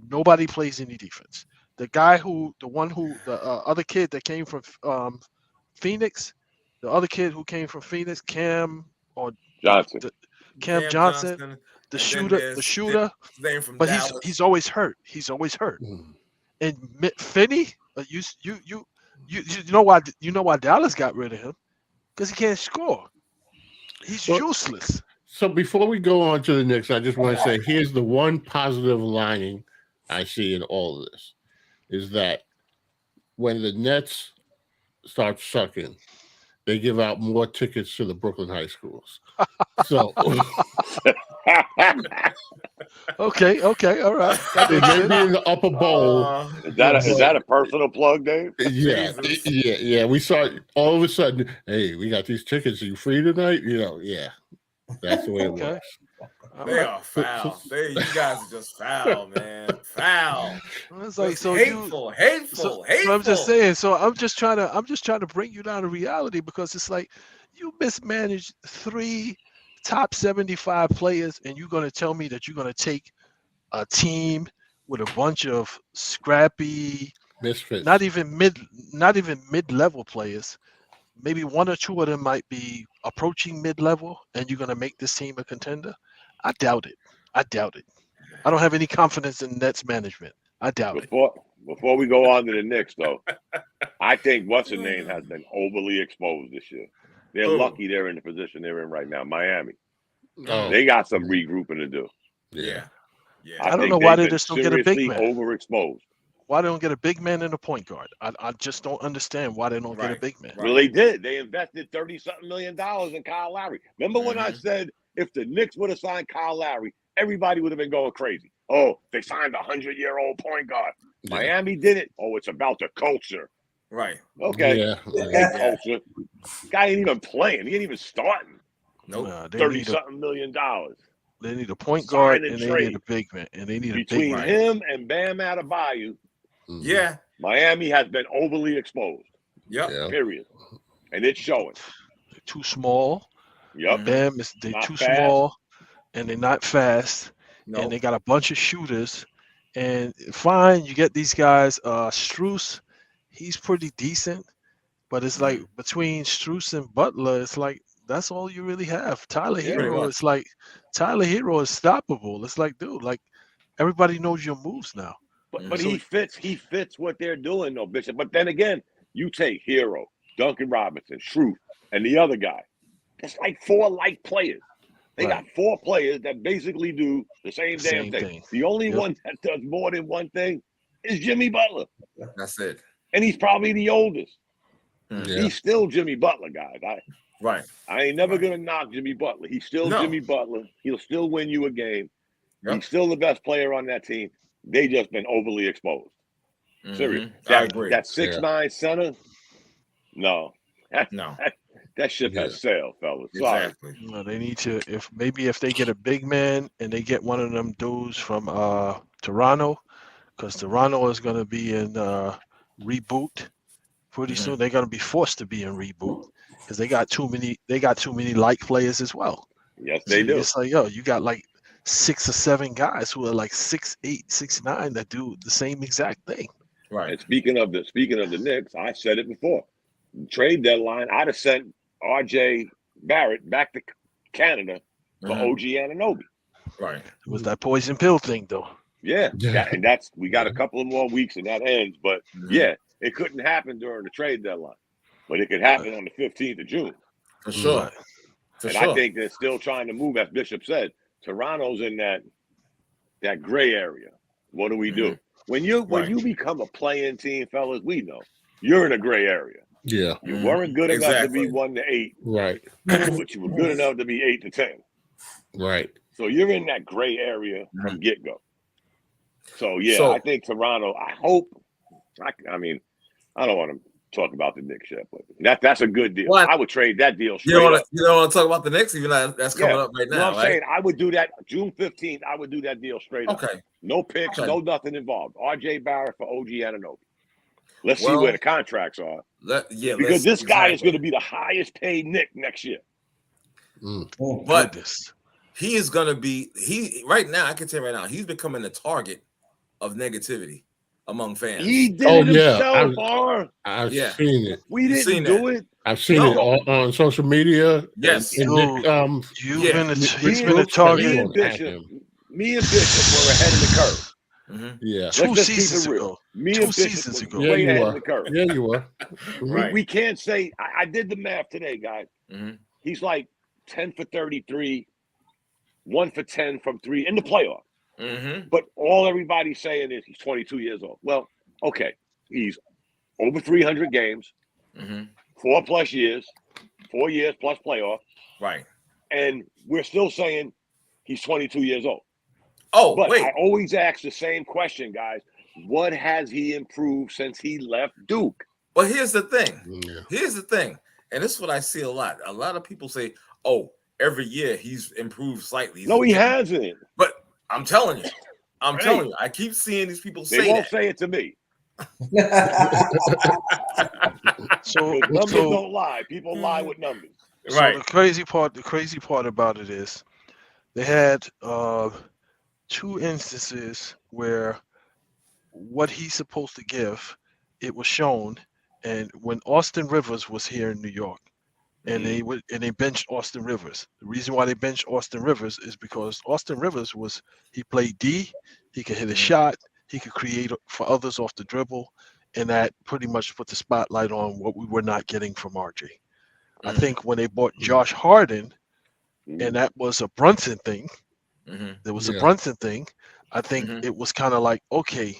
Nobody plays any defense. The other kid that came from Phoenix, Cam Johnson, the shooter. But he's always hurt. And Finney, you know why Dallas got rid of him? Because he can't score. He's useless. So before we go on to the Knicks, I just want to say here's the one positive lining I see in all of this is that when the Nets start sucking, they give out more tickets to the Brooklyn high schools. So Okay, all right. That It makes may sense. be in the upper bowl. Is that a personal plug, Dave? Yeah, yeah. We saw all of a sudden. Hey, we got these tickets. Are you free tonight? Yeah. That's the way it Okay. works. They are foul. You guys are just foul, man. Foul. It's like So hateful. So I'm just saying. So I'm just trying to bring you down to reality, because it's like you mismanaged 3 top 75 players, and you're going to tell me that you're going to take a team with a bunch of scrappy, misfits, not even mid-level players. Maybe 1 or 2 of them might be approaching mid-level, and you're going to make this team a contender. I doubt it. I don't have any confidence in Nets management. I doubt it. Before we go on to the Knicks, though, I think what's the name has been overly exposed this year. They're lucky they're in the position they're in right now. Miami. They got some regrouping to do. Yeah. I don't know why they just don't get a big man. Overexposed. Why they don't get a big man and a point guard? I just don't understand why they don't get a big man. Well, they did. They invested $30-something million in Kyle Lowry. Remember when I said if the Knicks would have signed Kyle Lowry, everybody would have been going crazy. Oh, they signed a 100-year-old point guard. Yeah. Miami did it. Oh, it's about the culture. Right. Okay. Yeah. Culture. Guy ain't even playing. He ain't even starting. Nope. $30-something million. They need a point guard and they need a big man. And they need between him and Bam Adebayo. Yeah. Miami has been overly exposed. Yep. Period. And it's showing. They're too small. Yep. Bam they're too small, and they're not fast. And they got a bunch of shooters. And fine, you get these guys. Strus, he's pretty decent, but it's like between Strus and Butler, it's like that's all you really have. Tyler Hero, it's like Tyler Hero is stoppable. It's like, dude, like everybody knows your moves now. But he fits what they're doing, though, Bishop. But then again, you take Hero, Duncan Robinson, Schrute, and the other guy. It's like 4 like players. They got 4 players that basically do the same damn thing. The only one that does more than one thing is Jimmy Butler. That's it. And he's probably the oldest. Yeah. He's still Jimmy Butler, guys. I ain't never going to knock Jimmy Butler. He's still Jimmy Butler. He'll still win you a game. Yep. He's still the best player on that team. They just been overly exposed. Serious. I agree. That 6'9" center, no. That ship has sailed, fellas. Exactly. No, they need to, if they get a big man and they get one of them dudes from Toronto, because Toronto is going to be in reboot pretty soon. They're going to be forced to be in reboot because they got too many like players as well. Yes, they do. It's like, yo, you got like 6 or 7 guys who are like 6'8", 6'9" that do the same exact thing. Right. And speaking of the Knicks, I said it before. Trade deadline, I'd have sent RJ Barrett back to Canada for OG Anunoby. Right. It was that poison pill thing, though. Yeah. And we got a couple of more weeks and that ends. But it couldn't happen during the trade deadline. But it could happen on the 15th of June. For sure. I think they're still trying to move, as Bishop said. Toronto's in that gray area. What do we do? When you become a play-in team, fellas, we know you're in a gray area. Yeah. You weren't good enough to be 1-8. Right. But you were good enough to be 8-10. Right. So you're in that gray area from get-go. So, I think Toronto, I hope, I mean, I don't want to talk about the Knicks yet, but that's a good deal. I would trade that deal straight up. You don't want to talk about the Knicks, even though that's coming up right now, I'm saying I would do that June 15th. I would do that deal straight up. Okay. No picks, no nothing involved. RJ Barrett for OG Anunoby. Let's see where the contracts are. Because this guy is going to be the highest paid Knick next year. But he is going to be right now. I can tell you right now, he's becoming the target of negativity among fans. He did it himself, I've seen it. We didn't do it. I've seen it on social media. Yes. He's been a target. Me and Bishop were ahead of the curve. Yeah. 2 seasons ago. Me and Bishop were way ahead of the curve. Yeah, you were. We can't say – I did the math today, guys. He's like 10 for 33, 1 for 10 from 3 in the playoffs. But all everybody's saying is he's 22 years old. Well, okay. He's over 300 games, 4+ years, 4 years plus playoff. Right. And we're still saying He's 22 years old. Oh, but wait. I always ask the same question, guys. What has he improved since he left Duke? But here's the thing. Yeah. Here's the thing. And this is what I see a lot. A lot of people say, oh, every year he's improved slightly. No, he hasn't. But I'm telling you. Telling you. I keep seeing these people say they won't say it to me. So numbers don't lie. People lie with numbers. So the crazy part about it is they had 2 instances where what he's supposed to give, it was shown. And when Austin Rivers was here in New York, and they benched Austin Rivers. The reason why they benched Austin Rivers is because Austin Rivers he played D, he could hit a shot, he could create for others off the dribble, and that pretty much put the spotlight on what we were not getting from RJ. I think when they bought Josh Harden, and that was a Brunson thing, there was a Brunson thing, I think it was kind of like, okay,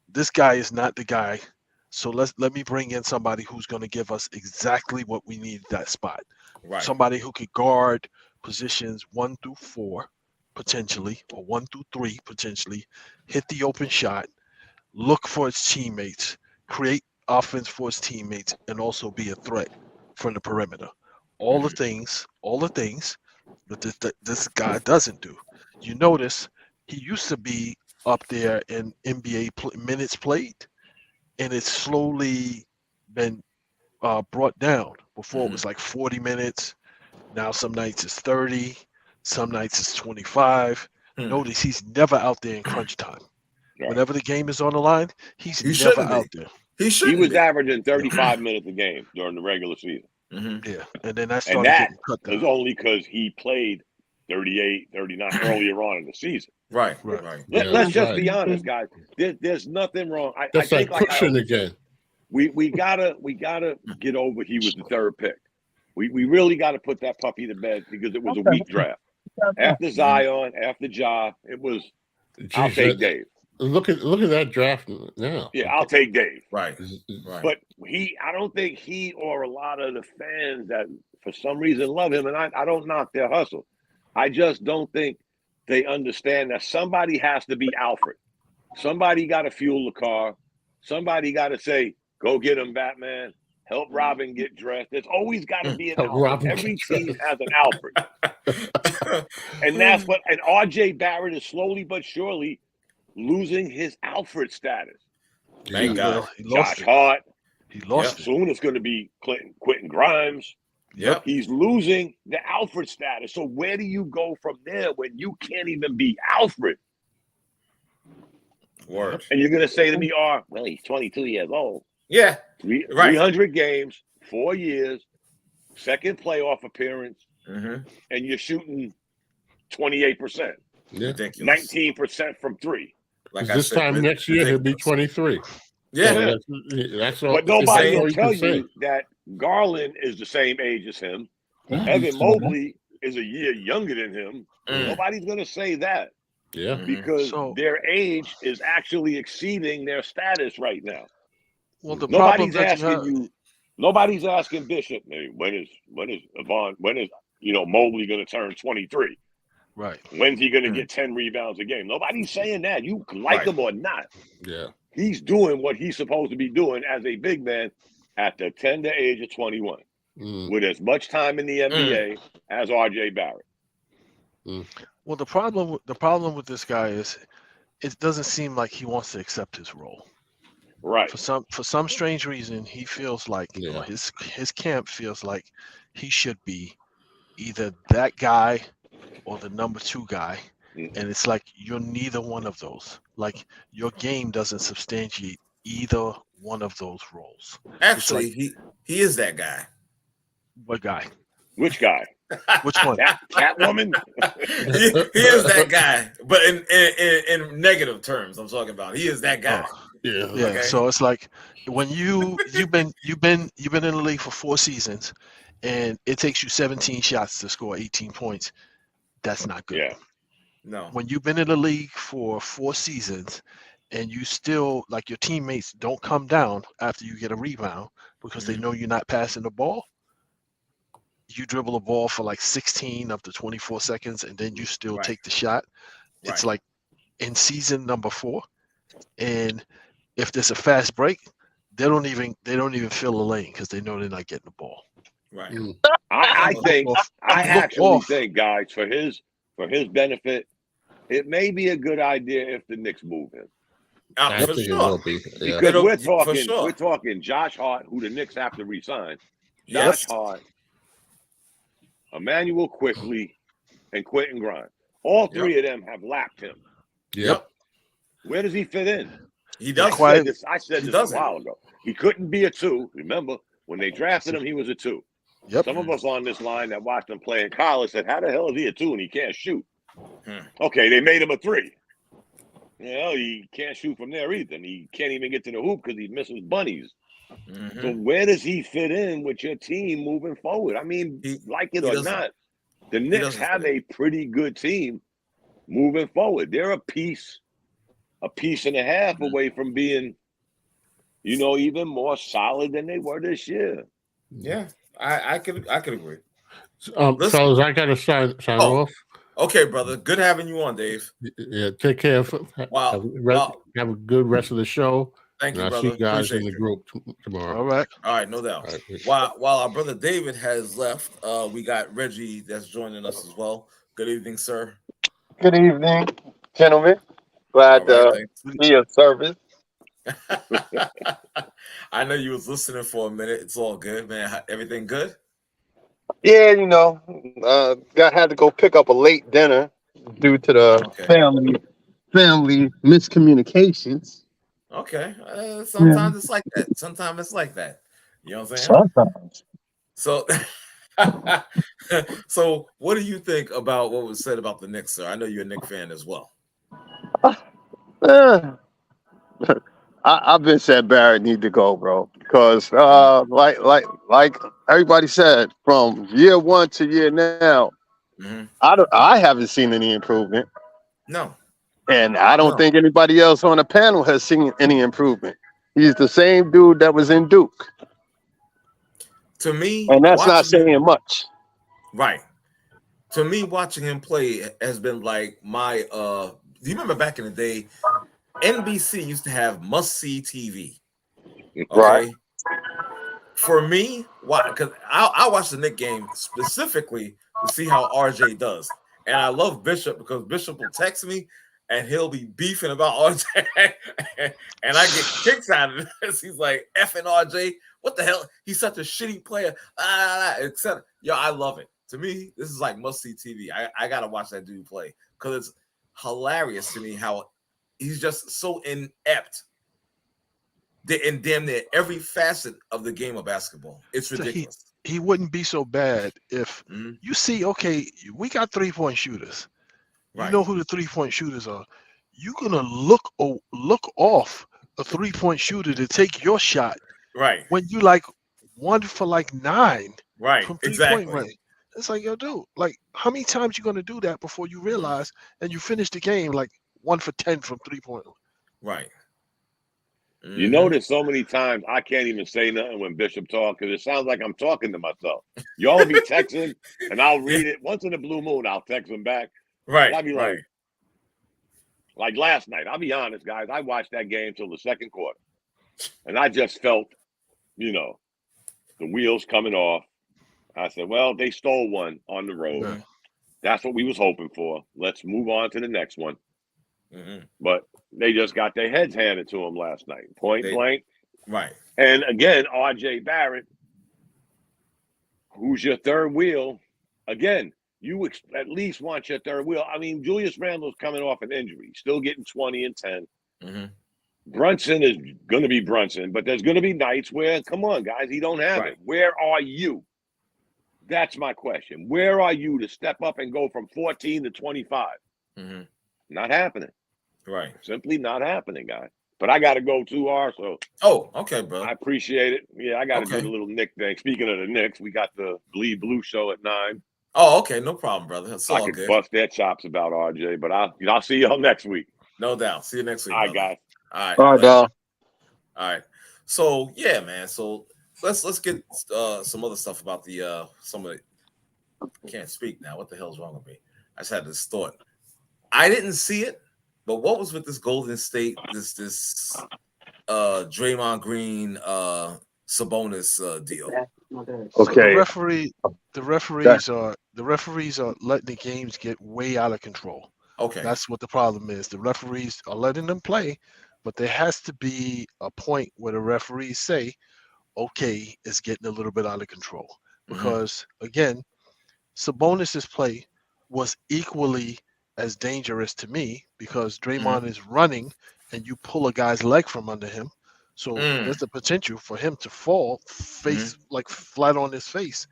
this guy is not the guy, so let me bring in somebody who's going to give us exactly what we need at that spot. Right. Somebody who could guard positions 1 through 4 potentially, or 1 through 3 potentially, hit the open shot, look for his teammates, create offense for his teammates, and also be a threat from the perimeter. All the things that this guy doesn't do. You notice he used to be up there in NBA minutes played, and it's slowly been brought down. Before it was like 40 minutes. Now some nights it's 30. Some nights it's 25. Notice he's never out there in crunch time. Right. Whenever the game is on the line, he's never out there. He was averaging 35 minutes a game during the regular season. Yeah, and then that started getting cut down. Was only because he played 38, 39 earlier on in the season. Right. Let's just be honest, guys. There's nothing wrong. I think like pushing again. We gotta get over. He was the 3rd pick. We really got to put that puppy to bed because it was a weak draft. After Zion, after Ja, it was. I'll take Dave. Look at that draft now. Yeah, I'll take Dave. Right. But I don't think he or a lot of the fans that for some reason love him, and I don't knock their hustle. I just don't think they understand that somebody has to be Alfred. Somebody got to fuel the car. Somebody got to say, go get him, Batman. Help Robin get dressed. There's always got to be an Alfred. Every team has an Alfred. And that's what – and R.J. Barrett is slowly but surely losing his Alfred status. Thank God. Josh Hart. He lost it. Soon it's going to be Quentin Grimes. Yep. He's losing the Alfred status. So where do you go from there when you can't even be Alfred? Word. And you're going to say to me, well, he's 22 years old. Yeah. 300 games, 4 years, 2nd playoff appearance, and you're shooting 28%. Yeah. 19% from 3. Like this time next year, he'll be 23. Yeah. That's all. But nobody will tell you that Garland is the same age as him. Evan Mobley is a year younger than him. Nobody's going to say that. Yeah. Because their age is actually exceeding their status right now. Well, nobody's asking Bishop, when is Mobley going to turn 23? Right. When's he going to get 10 rebounds a game? Nobody's saying that. You like him or not. Yeah. He's doing what he's supposed to be doing as a big man at the tender age of 21 with as much time in the NBA as RJ Barrett. Well, the problem with this guy is it doesn't seem like he wants to accept his role. Right. For some strange reason, he feels like or his camp feels like he should be either that guy or the number 2 guy. And it's like you're neither one of those. Like your game doesn't substantiate either one of those roles. Actually, he is that guy. What guy? Which guy? Which one? Catwoman? he is that guy, but in negative terms, I'm talking about. He is that guy. Yeah. Okay. So it's like when you've been in the league for 4 seasons, and it takes you 17 shots to score 18 points. That's not good. Yeah. No. When you've been in the league for 4 seasons, and you still like your teammates don't come down after you get a rebound because they know you're not passing the ball, you dribble a ball for like 16 of the 24 seconds and then you still take the shot. It's like in season number 4. And if there's a fast break, they don't even fill the lane because they know they're not getting the ball. Right. I actually think, guys, for his benefit, it may be a good idea if the Knicks move him. I think it will be. Yeah. Because we're talking Josh Hart, who the Knicks have to re-sign. Josh Hart, Emmanuel Quickly, and Quentin Grimes. All 3 of them have lapped him. Yep. Where does he fit in? He does. I said this a while ago. He couldn't be a 2. Remember, when they drafted him, he was a 2. Yep. Some of us on this line that watched him play in college said, how the hell is he a 2 and he can't shoot? Okay, they made him a 3. He can't shoot from there either. And he can't even get to the hoop because he misses bunnies. So where does he fit in with your team moving forward? I mean, like it or not, the Knicks have a pretty good team moving forward. They're a piece and a half away from being, even more solid than they were this year. Yeah, I could agree. Fellas, I got to sign off. Okay, brother. Good having you on, Dave. Yeah, take care. Have a good rest of the show. Thank you, I'll brother. see you guys Appreciate in the group tomorrow. All right. All right, no doubt. While our brother David has left, we got Reggie that's joining us as well. Good evening, sir. Good evening, gentlemen. Glad to be of service. I know you was listening for a minute. It's all good, man. Everything good? Yeah, had to go pick up a late dinner due to the family miscommunications. Okay. Sometimes it's like that. Sometimes it's like that. You know what I'm saying? Sometimes. So what do you think about what was said about the Knicks, sir? I know you're a Knicks fan as well. I've been said Barrett need to go, bro, because like everybody said, from year 1 to year now, I haven't seen any improvement. No. And I don't think anybody else on the panel has seen any improvement. He's the same dude that was in Duke. To me, and that's not saying much. Right. To me, watching him play has been like my do you remember back in the day, NBC used to have must-see TV. Okay. Right. For me, why? Because I watch the Knicks game specifically to see how RJ does. And I love Bishop because Bishop will text me and he'll be beefing about RJ. And I get kicks out of this. He's like, effing RJ. What the hell? He's such a shitty player. Etc. Yo, I love it. To me, this is like must-see TV. I got to watch that dude play because it's hilarious to me how he's just so inept in damn near every facet of the game of basketball. It's ridiculous. So he wouldn't be so bad if you see, okay, we got 3-point shooters. You know who the 3-point shooters are. You're gonna look off a 3-point shooter to take your shot. Right. When you like 1 for like 9. Right. From 3-point range. It's like, yo, dude, like how many times you gonna do that before you realize and you finish the game like 1 for 10 from 3-point? Right. You notice so many times I can't even say nothing when Bishop talks because it sounds like I'm talking to myself. Y'all be texting and I'll read it. Once in a blue moon, I'll text him back. Right. I'll be like last night. I'll be honest, guys. I watched that game till the second quarter. And I just felt, the wheels coming off. I said, well, they stole one on the road. Yeah. That's what we was hoping for. Let's move on to the next one. But they just got their heads handed to them last night, point blank. Right. And again, RJ Barrett, who's your third wheel. Again, you at least want your third wheel. I mean, Julius Randle's coming off an injury, still getting 20 and 10. Brunson is going to be Brunson, but there's going to be nights where, come on, guys, he don't have it. Where are you? That's my question. Where are you to step up and go from 14 to 25? Not happening. Right. Simply not happening, guys. But I got to go too, so. Oh, okay, bro. I appreciate it. Yeah, I got to do the little Knick thing. Speaking of the Knicks, we got the Bleed Blue show at 9. Oh, okay. No problem, brother. That's all I good. could bust their chops about RJ, but I'll see y'all next week. No doubt. See you next week. All right, guys. All right. All right, dog. All right. So yeah, man. So let's get some other stuff about the some of can't speak now. What the hell's wrong with me? I just had this thought. I didn't see it, but what was with this Golden State, this Draymond Green, Sabonis deal? So Okay. the referees are letting the games get way out of control. Okay. That's what the problem is. The referees are letting them play, but there has to be a point where the referees say, okay, it's getting a little bit out of control. Because again, Sabonis's play was equally as dangerous to me because Draymond is running and you pull a guy's leg from under him. So there's the potential for him to fall face like flat on his face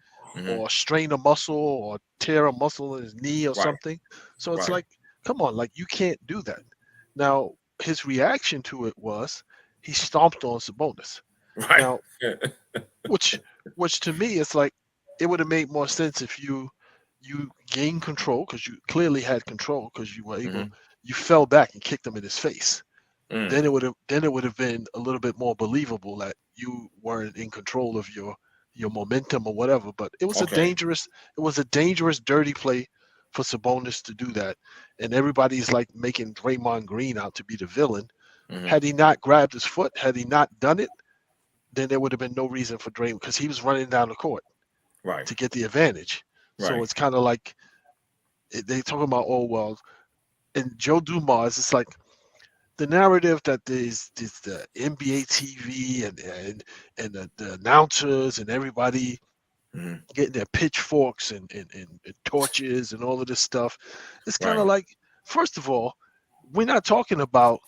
or strain a muscle or tear a muscle in his knee or something. So it's like, come on, like you can't do that. Now, his reaction to it was he stomped on Sabonis. Right. Now, which to me it's like it would have made more sense if you gained control because you clearly had control because you were able you fell back and kicked him in his face. Then it would have been a little bit more believable that you weren't in control of your momentum or whatever. But it was a dangerous dirty play for Sabonis to do that, and everybody's like making Draymond Green out to be the villain. Had he not grabbed his foot, had he not done it, then there would have been no reason for Draymond because he was running down the court to get the advantage. So it's kind of like they talking about, oh well, and Joe Dumars, it's like the narrative that there's the NBA TV and the announcers and everybody getting their pitchforks and torches and all of this stuff. It's kind of like, first of all, we're not talking about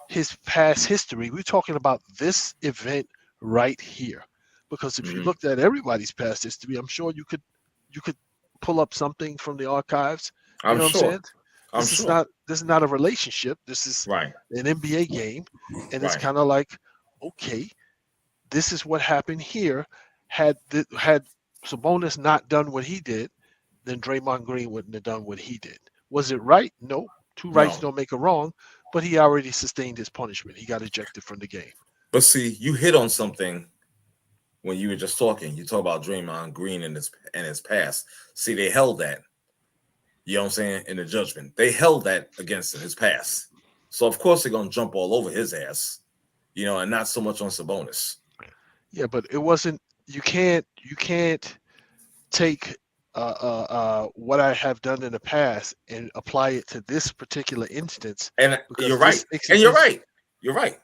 his past history. We're talking about this event right here. Because if you looked at everybody's past history, I'm sure you could pull up something from the archives. You know what I'm saying? This is not a relationship. This is an NBA game, and it's kind of like, okay, this is what happened here. Had Sabonis not done what he did, then Draymond Green wouldn't have done what he did. Was it right? No. Two rights don't make a wrong, but he already sustained his punishment. He got ejected from the game. But see, you hit on something when you were just talking. You talk about Draymond Green and his past. See, they held that. You know what I'm saying? In the judgment, they held that against him, his past. So of course they're gonna jump all over his ass, and not so much on Sabonis. Yeah, but it wasn't. You can't take what I have done in the past and apply it to this particular instance. And you're right. You're right.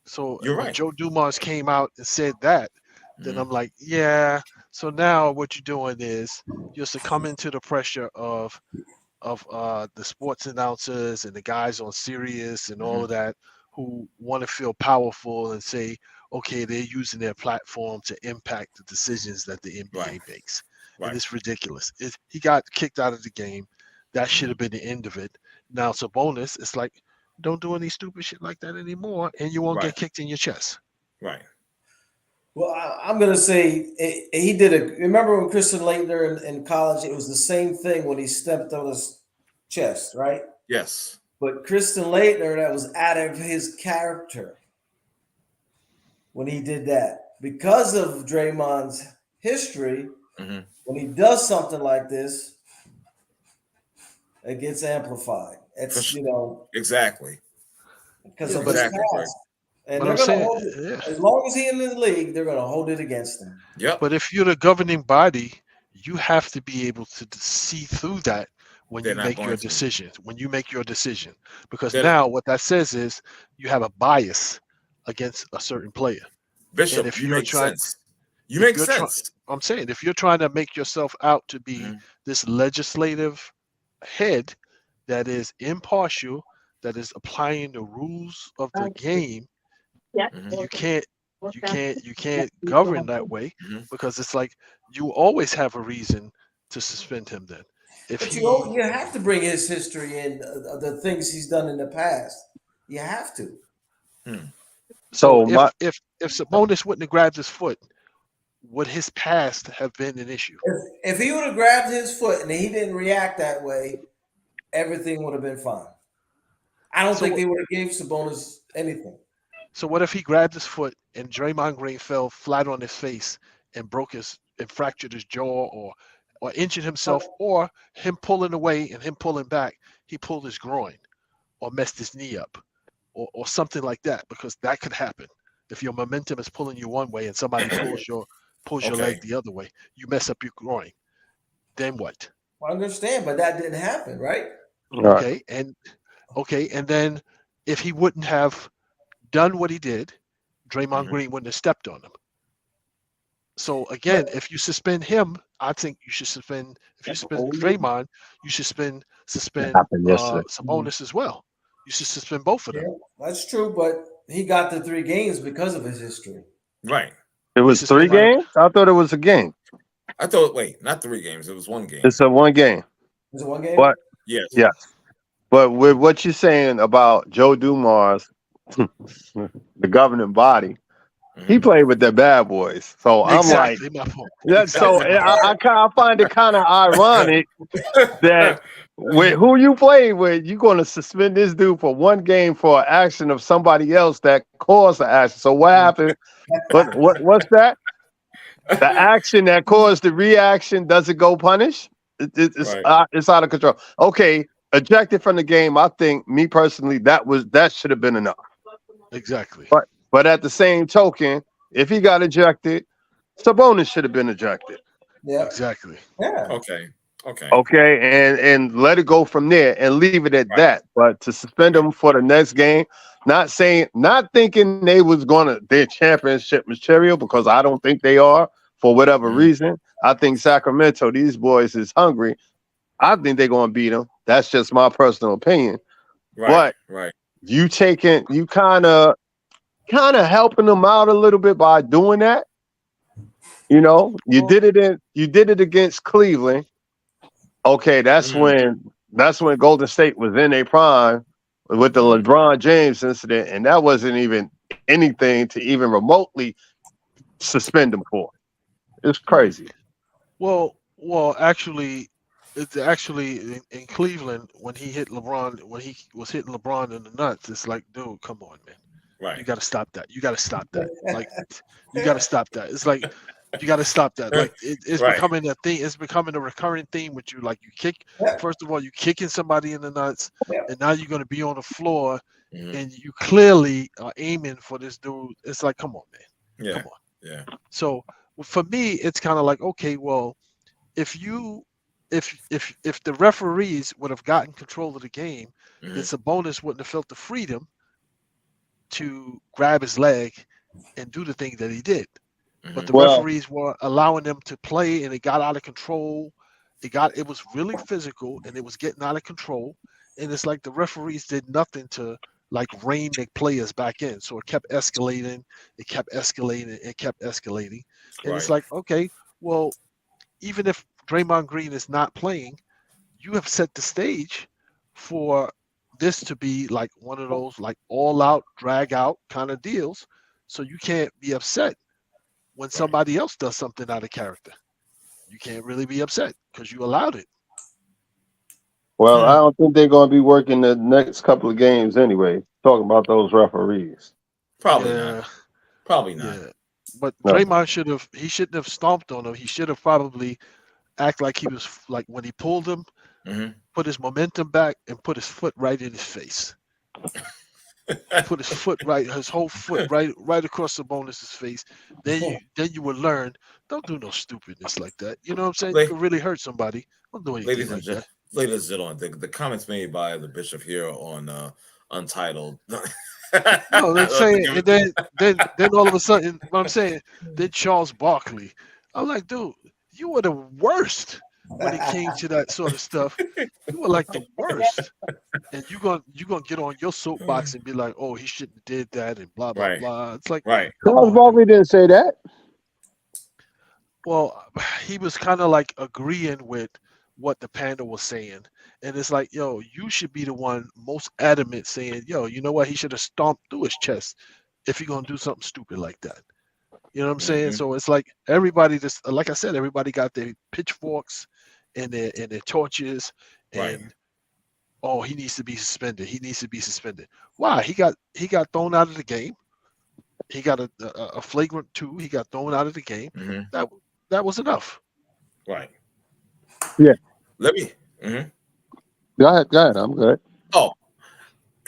So when Joe Dumars came out and said that, then I'm like, yeah. So now what you're doing is you're succumbing to the pressure of the sports announcers and the guys on Sirius and all of that who want to feel powerful and say, okay, they're using their platform to impact the decisions that the NBA makes. And it's ridiculous. He got kicked out of the game. That should have been the end of it. Now Sabonis, it's like, don't do any stupid shit like that anymore, and you won't get kicked in your chest. Right. Well, I'm going to say he did remember when Christian Laettner in college, it was the same thing when he stepped on his chest, right? Yes. But Christian Laettner, that was out of his character when he did that. Because of Draymond's history, when he does something like this, it gets amplified. It's, Exactly. Because of his past. And they're going to hold it. As long as he's in the league, they're going to hold it against him. Yep. But if you're the governing body, you have to be able to see through that when you make your decisions. When you make your decision, because now what that says is you have a bias against a certain player. Bishop, if you make sense. You make sense. I'm saying if you're trying to make yourself out to be this legislative head that is impartial, that is applying the rules of the game. You can't govern that way because it's like you always have a reason to suspend him then. But you have to bring his history in, the things he's done in the past. You have to. So if Sabonis wouldn't have grabbed his foot, would his past have been an issue? If he would have grabbed his foot and he didn't react that way, everything would have been fine. I don't think they would have gave Sabonis anything. So what if he grabbed his foot and Draymond Green fell flat on his face and fractured his jaw or or injured himself, or him pulling away and him pulling back, he pulled his groin or messed his knee up or something like that, because that could happen. If your momentum is pulling you one way and somebody pulls your leg the other way, you mess up your groin. Then what? I understand, but that didn't happen, right? Okay, and then if he wouldn't have done what he did, Draymond Green wouldn't have stepped on him. So again, if you suspend him, I think you should suspend. If you suspend Draymond, you should suspend Sabonis as well. You should suspend both of them. Yeah, that's true, but he got the 3 games because of his history. Right. It was 3 games? I thought it was a game. I thought, not 3 games. It was 1 game. It's a 1 game. Is it 1 game? But yes. Yeah. But with what you're saying about Joe Dumars, the governing body, he played with the bad boys. So Exactly, I'm my fault. like, so I find it kind of ironic that with who you played with, you're going to suspend this dude for 1 game for action of somebody else that caused the action. So what happened? What's that? The action that caused the reaction, does it go punished? It's out of control. Okay, ejected from the game. I think, me personally, that should have been enough. Exactly. But at the same token, if he got ejected, Sabonis should have been ejected. Yeah, exactly. Yeah. Okay, and let it go from there and leave it at that. But to suspend them for the next game, not thinking they was their championship material, because I don't think they are for whatever reason. I think Sacramento, these boys is hungry. I think they're gonna beat them. That's just my personal opinion. But you kind of helping them out a little bit by doing that. You know, you did it against Cleveland. Okay, that's when Golden State was in their prime with the LeBron James incident, and that wasn't even anything to even remotely suspend them for. It's crazy. Well, actually, it's actually in Cleveland when he hit LeBron, when he was hitting LeBron in the nuts. It's like, dude, come on, man. Right. You got to stop that. You got to stop that. Like, you got to stop that. It's like, you got to stop that. Like, it's becoming a thing. It's becoming a recurring theme with you. Like, you kick. First of all, you kicking somebody in the nuts, and now you're going to be on the floor, and you clearly are aiming for this dude. It's like, come on, man. Come on. Yeah. So for me, it's kind of like, okay, well, if the referees would have gotten control of the game, then Sabonis wouldn't have felt the freedom to grab his leg and do the thing that he did. But the referees were allowing them to play, and it got out of control. It was really physical, and it was getting out of control. And it's like the referees did nothing to like rein the players back in. So it kept escalating, And it's like, okay, well, even if Draymond Green is not playing, you have set the stage for this to be like one of those like all out, drag out kind of deals. So you can't be upset when somebody else does something out of character. You can't really be upset because you allowed it. Well, I don't think they're going to be working the next couple of games anyway. Talking about those referees. Probably not. Yeah. But Draymond shouldn't have stomped on him. He should have probably act like he was like when he pulled him, put his momentum back and put his foot right in his face. Put his whole foot right across Sabonis' face. Then you will learn. Don't do no stupidness like that. You know what I'm saying? You can really hurt somebody. Don't do anything like that. Ladies and gentlemen, the comments made by the Bishop here on Untitled. No, they're saying, and then all of a sudden, what I'm saying, then Charles Barkley. I'm like, dude, you were the worst when it came to that sort of stuff. You were like the worst, and you're gonna get on your soapbox and be like, oh, he shouldn't have did that and blah blah blah. It's like, Charles Barkley didn't say that. Well, he was kind of like agreeing with what the panda was saying. And it's like, yo, you should be the one most adamant saying, yo, you know what? He should have stomped through his chest if you're going to do something stupid like that. You know what I'm saying? So it's like everybody just, like I said, everybody got their pitchforks and their torches and, oh, he needs to be suspended. He needs to be suspended. Why? He got thrown out of the game. He got a flagrant 2. He got thrown out of the game. That was enough. Right. Yeah. Let me. Mm-hmm. Go ahead. I'm good. Oh,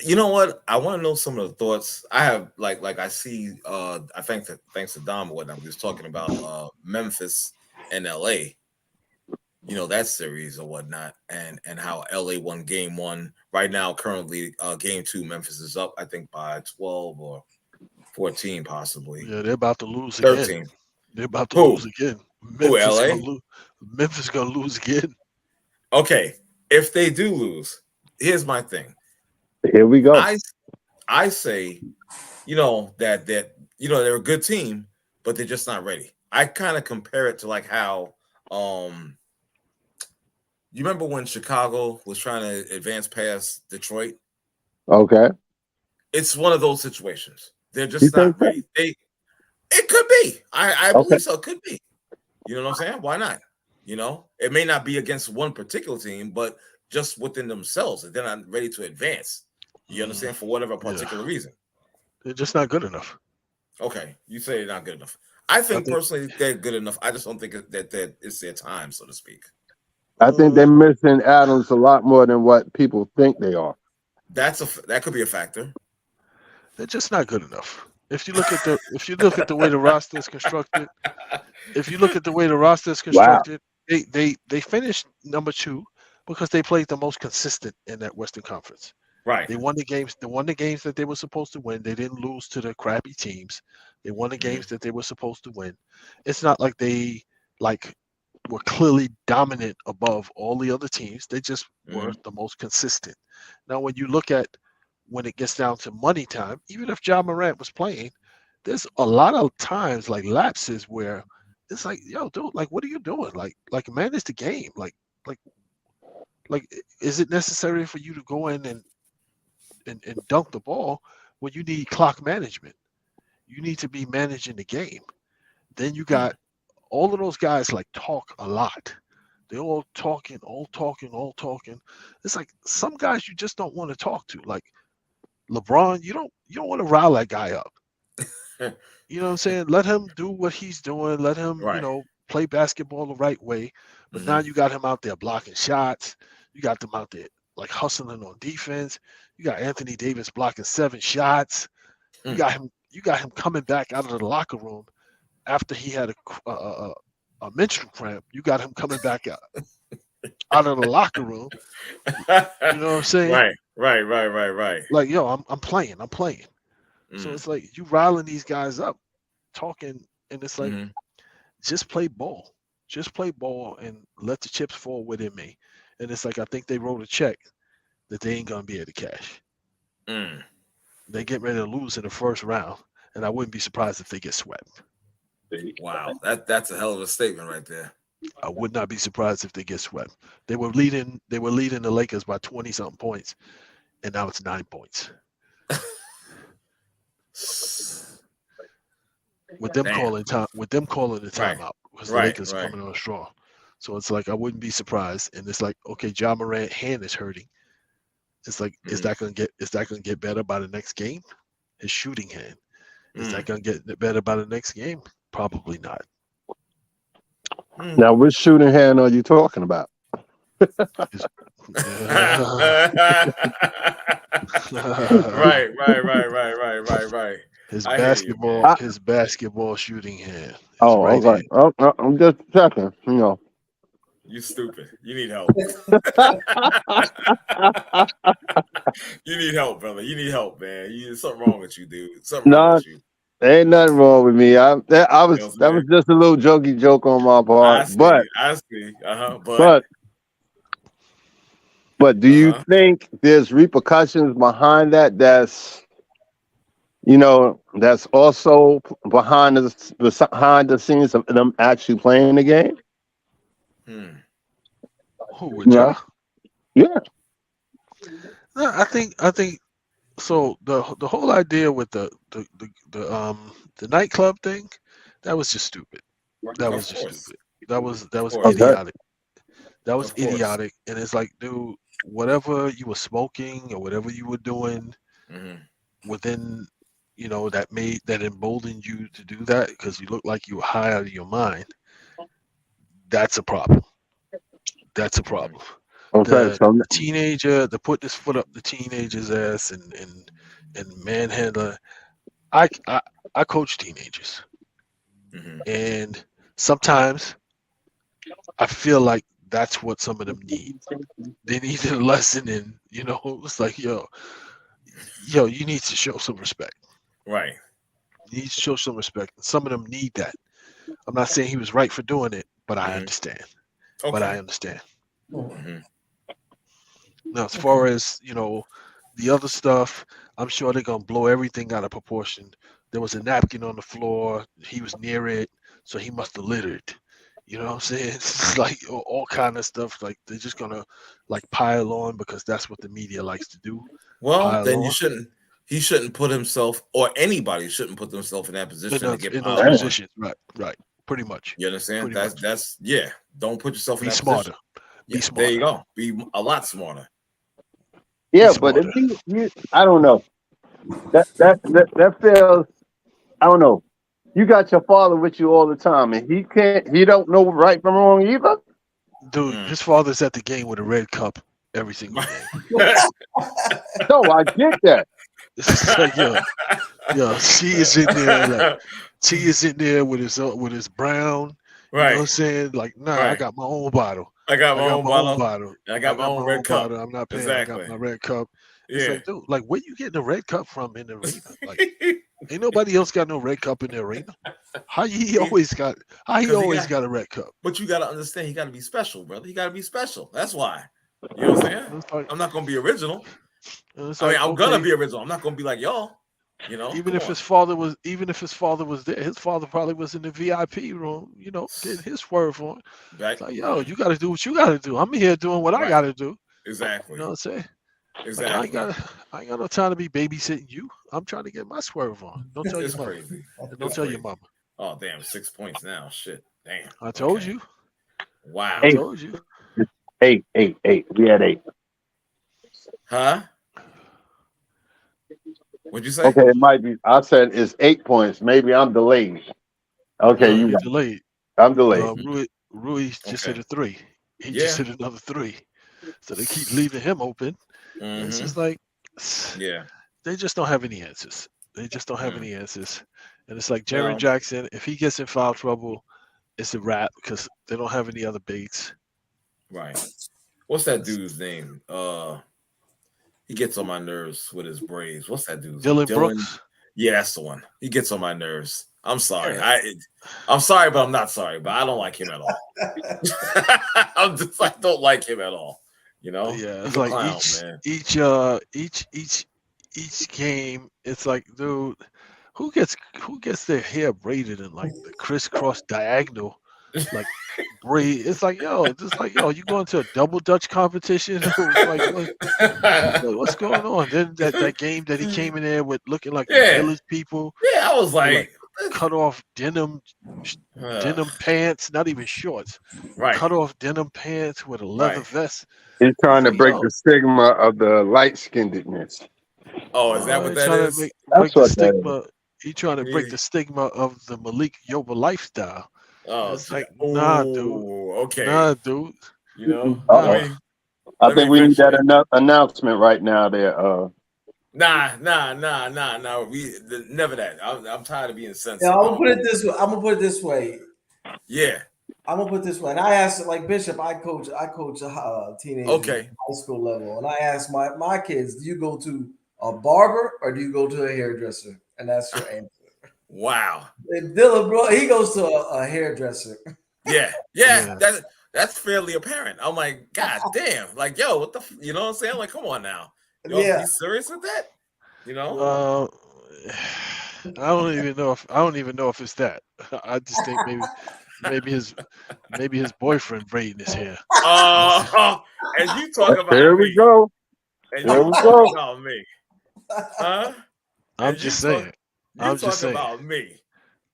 you know what? I want to know some of the thoughts. I have like I see. I think that thanks to Dom or whatnot, we was talking about Memphis and LA. You know that series or whatnot, and how LA won game one. Right now, currently, game two, Memphis is up. I think by 12 or 14, possibly Yeah, they're about to lose again. 13. They're about to Who? lose again. Who? Memphis LA? gonna lose. Memphis gonna lose again. Okay. If they do lose, here's my thing. Here we go. I say, that they're a good team, but they're just not ready. I kind of compare it to like how you remember when Chicago was trying to advance past Detroit? Okay. It's one of those situations. They're You just think not so? ready. It could be. I Okay. believe so. It could be. You know what I'm saying? Why not? It may not be against one particular team, but just within themselves, they're not ready to advance. You understand? For whatever particular reason. They're just not good enough. Okay, you say they're not good enough. I think personally they're good enough. I just don't think that it's their time, so to speak. I think they're missing Adams a lot more than what people think they are. That could be a factor. They're just not good enough. If you look at the way the roster is constructed, Wow. they finished number 2 because they played the most consistent in that Western Conference. Right. They won the games. They won the games that they were supposed to win. They didn't lose to the crappy teams. They won the games that they were supposed to win. It's not like they were clearly dominant above all the other teams. They just were the most consistent. Now, when you look at when it gets down to money time, even if Ja Morant was playing, there's a lot of times like lapses where it's like, yo, dude, like, what are you doing? Like manage the game. Like, is it necessary for you to go in and dunk the ball when you need clock management? You need to be managing the game. Then you got all of those guys like talk a lot. They're all talking. It's like some guys you just don't want to talk to. Like LeBron, you don't want to rile that guy up. You know what I'm saying? Let him do what he's doing. Let him, play basketball the right way. But now you got him out there blocking shots. You got them out there like hustling on defense. You got Anthony Davis blocking 7 shots. You got him coming back out of the locker room after he had a menstrual cramp. You got him coming back out of the locker room. You know what I'm saying? Right. Like, yo, I'm playing. So it's like you riling these guys up, talking, and it's like, just play ball. Just play ball and let the chips fall where they may. And it's like, I think they wrote a check that they ain't going to be able to cash. They get ready to lose in the first round, and I wouldn't be surprised if they get swept. Wow, that's a hell of a statement right there. I would not be surprised if they get swept. They were leading the Lakers by 20-something points, and now it's 9 points. With them calling the timeout because the Lakers are coming on strong. So it's like I wouldn't be surprised. And it's like, okay, Ja Morant's hand is hurting. It's like, is that gonna get better by the next game? His shooting hand. Is that gonna get better by the next game? Probably not. Now, which shooting hand are you talking about? Right. His basketball shooting hand. Okay. Oh, I'm just checking. You stupid. You need help. You need help, brother. You need help, man. There's something wrong with you, dude. Something wrong with you. There ain't nothing wrong with me. That was just a little jokey joke on my part. I see. But do you think there's repercussions behind that? That's also behind the scenes of them actually playing the game. Who with Ja? Yeah. No, I think so. The whole idea with the nightclub thing, that was just stupid. That was stupid. That was idiotic. That was idiotic. And it's like, dude, whatever you were smoking or whatever you were doing within, that emboldened you to do that because you look like you were high out of your mind. That's a problem. That's a problem. Okay, The teenager, to put this foot up the teenager's ass and manhandler. I coach teenagers, and sometimes I feel like that's what some of them need. They need a lesson in, it's like, yo, you need to show some respect. Right. You need to show some respect. And some of them need that. I'm not saying he was right for doing it, but I understand. Okay. But I understand. Mm-hmm. Now, as far as, the other stuff, I'm sure they're going to blow everything out of proportion. There was a napkin on the floor. He was near it, so he must have littered. You know what I'm saying? It's like all kind of stuff. Like they're just going to pile on because that's what the media likes to do. Well, then he shouldn't put himself, or anybody shouldn't put themselves in that position to get in piled those positions. Right. Pretty much. You understand? Pretty That's yeah. Don't put yourself in that smarter. position. Be smarter. There you go. Be a lot smarter. Yeah, but if you I don't know. That feels, I don't know. You got your father with you all the time, and he don't know right from wrong either. Dude, his father's at the game with a red cup every single game. No, I get that. It's like, yo, she is in there T is in there with his brown. Right. You know what I'm saying? Like, nah, right. I got my own bottle. I got my own bottle. I got my own red cup. Bottle. I'm not paying. Exactly. I got my red cup. It's yeah. like, dude, like, where you getting a red cup from in the arena? Like, ain't nobody else got no red cup in the arena. How he always got a red cup? But you got to understand, he got to be special, brother. He got to be special. That's why. You know what I'm saying? I'm not gonna be original. I'm gonna be original. I'm not gonna be like y'all. Even if his father was there, his father probably was in the VIP room, getting his swerve on. Right. It's like, yo, you got to do what you got to do. I'm here doing what I got to do. Exactly. You know what I'm saying? Exactly. Like, I ain't got no time to be babysitting you. I'm trying to get my swerve on. Don't tell your mama. Crazy. Don't tell your mama. Oh damn, 6 points now. Shit. Damn. I told you. Wow. I told you. 8. We had 8. Huh? What'd you say? Okay, it might be. I said it's 8 points. Maybe I'm delayed. Okay, you're delayed. I'm delayed. Rui just hit a 3. He just hit another 3. So they keep leaving him open. It's just like, they just don't have any answers. They just don't have any answers. And it's like Jaren Jackson, if he gets in foul trouble, it's a wrap because they don't have any other bigs. Right. What's that dude's name? He gets on my nerves with his braids. What's that dude's name? Dylan Brooks? Yeah, that's the one. He gets on my nerves. I'm sorry. I'm sorry, but I'm not sorry. But I don't like him at all. I don't like him at all. Yeah, it's like clown, each game. It's like, dude, who gets their hair braided in like the crisscross diagonal, like braid? It's like, yo, you going to a double Dutch competition? Like, what's going on? Then that game that he came in there with looking like the village people. Yeah, I was like cut off denim pants, not even shorts. Right. Cut off denim pants with a leather vest. He's trying to break the stigma of the light-skinnedness. Oh, is that what that is? Break the stigma. He's trying to break the stigma of the Malik Yoba lifestyle. Oh, it's like, nah, dude. Okay. Nah, dude. I think we need that announcement right now there. Nah. Never that. I'm tired of being sensitive. Yeah, I'm gonna put it this way. Yeah. I'm gonna put it this way. And I asked, like Bishop, I coach teenagers at high school level, and I asked my kids, do you go to a barber or do you go to a hairdresser? And that's your answer. Wow. And Dylan, bro, he goes to a hairdresser. Yeah. That's fairly apparent. I'm like, God damn, like, yo, what the, you know what I'm saying? Like, come on now. You be serious with that? I don't even know if it's that. I just think maybe his boyfriend braiding his hair. And you talk about there we go. And you talk about me. Huh? I'm just saying. I'm just saying about me.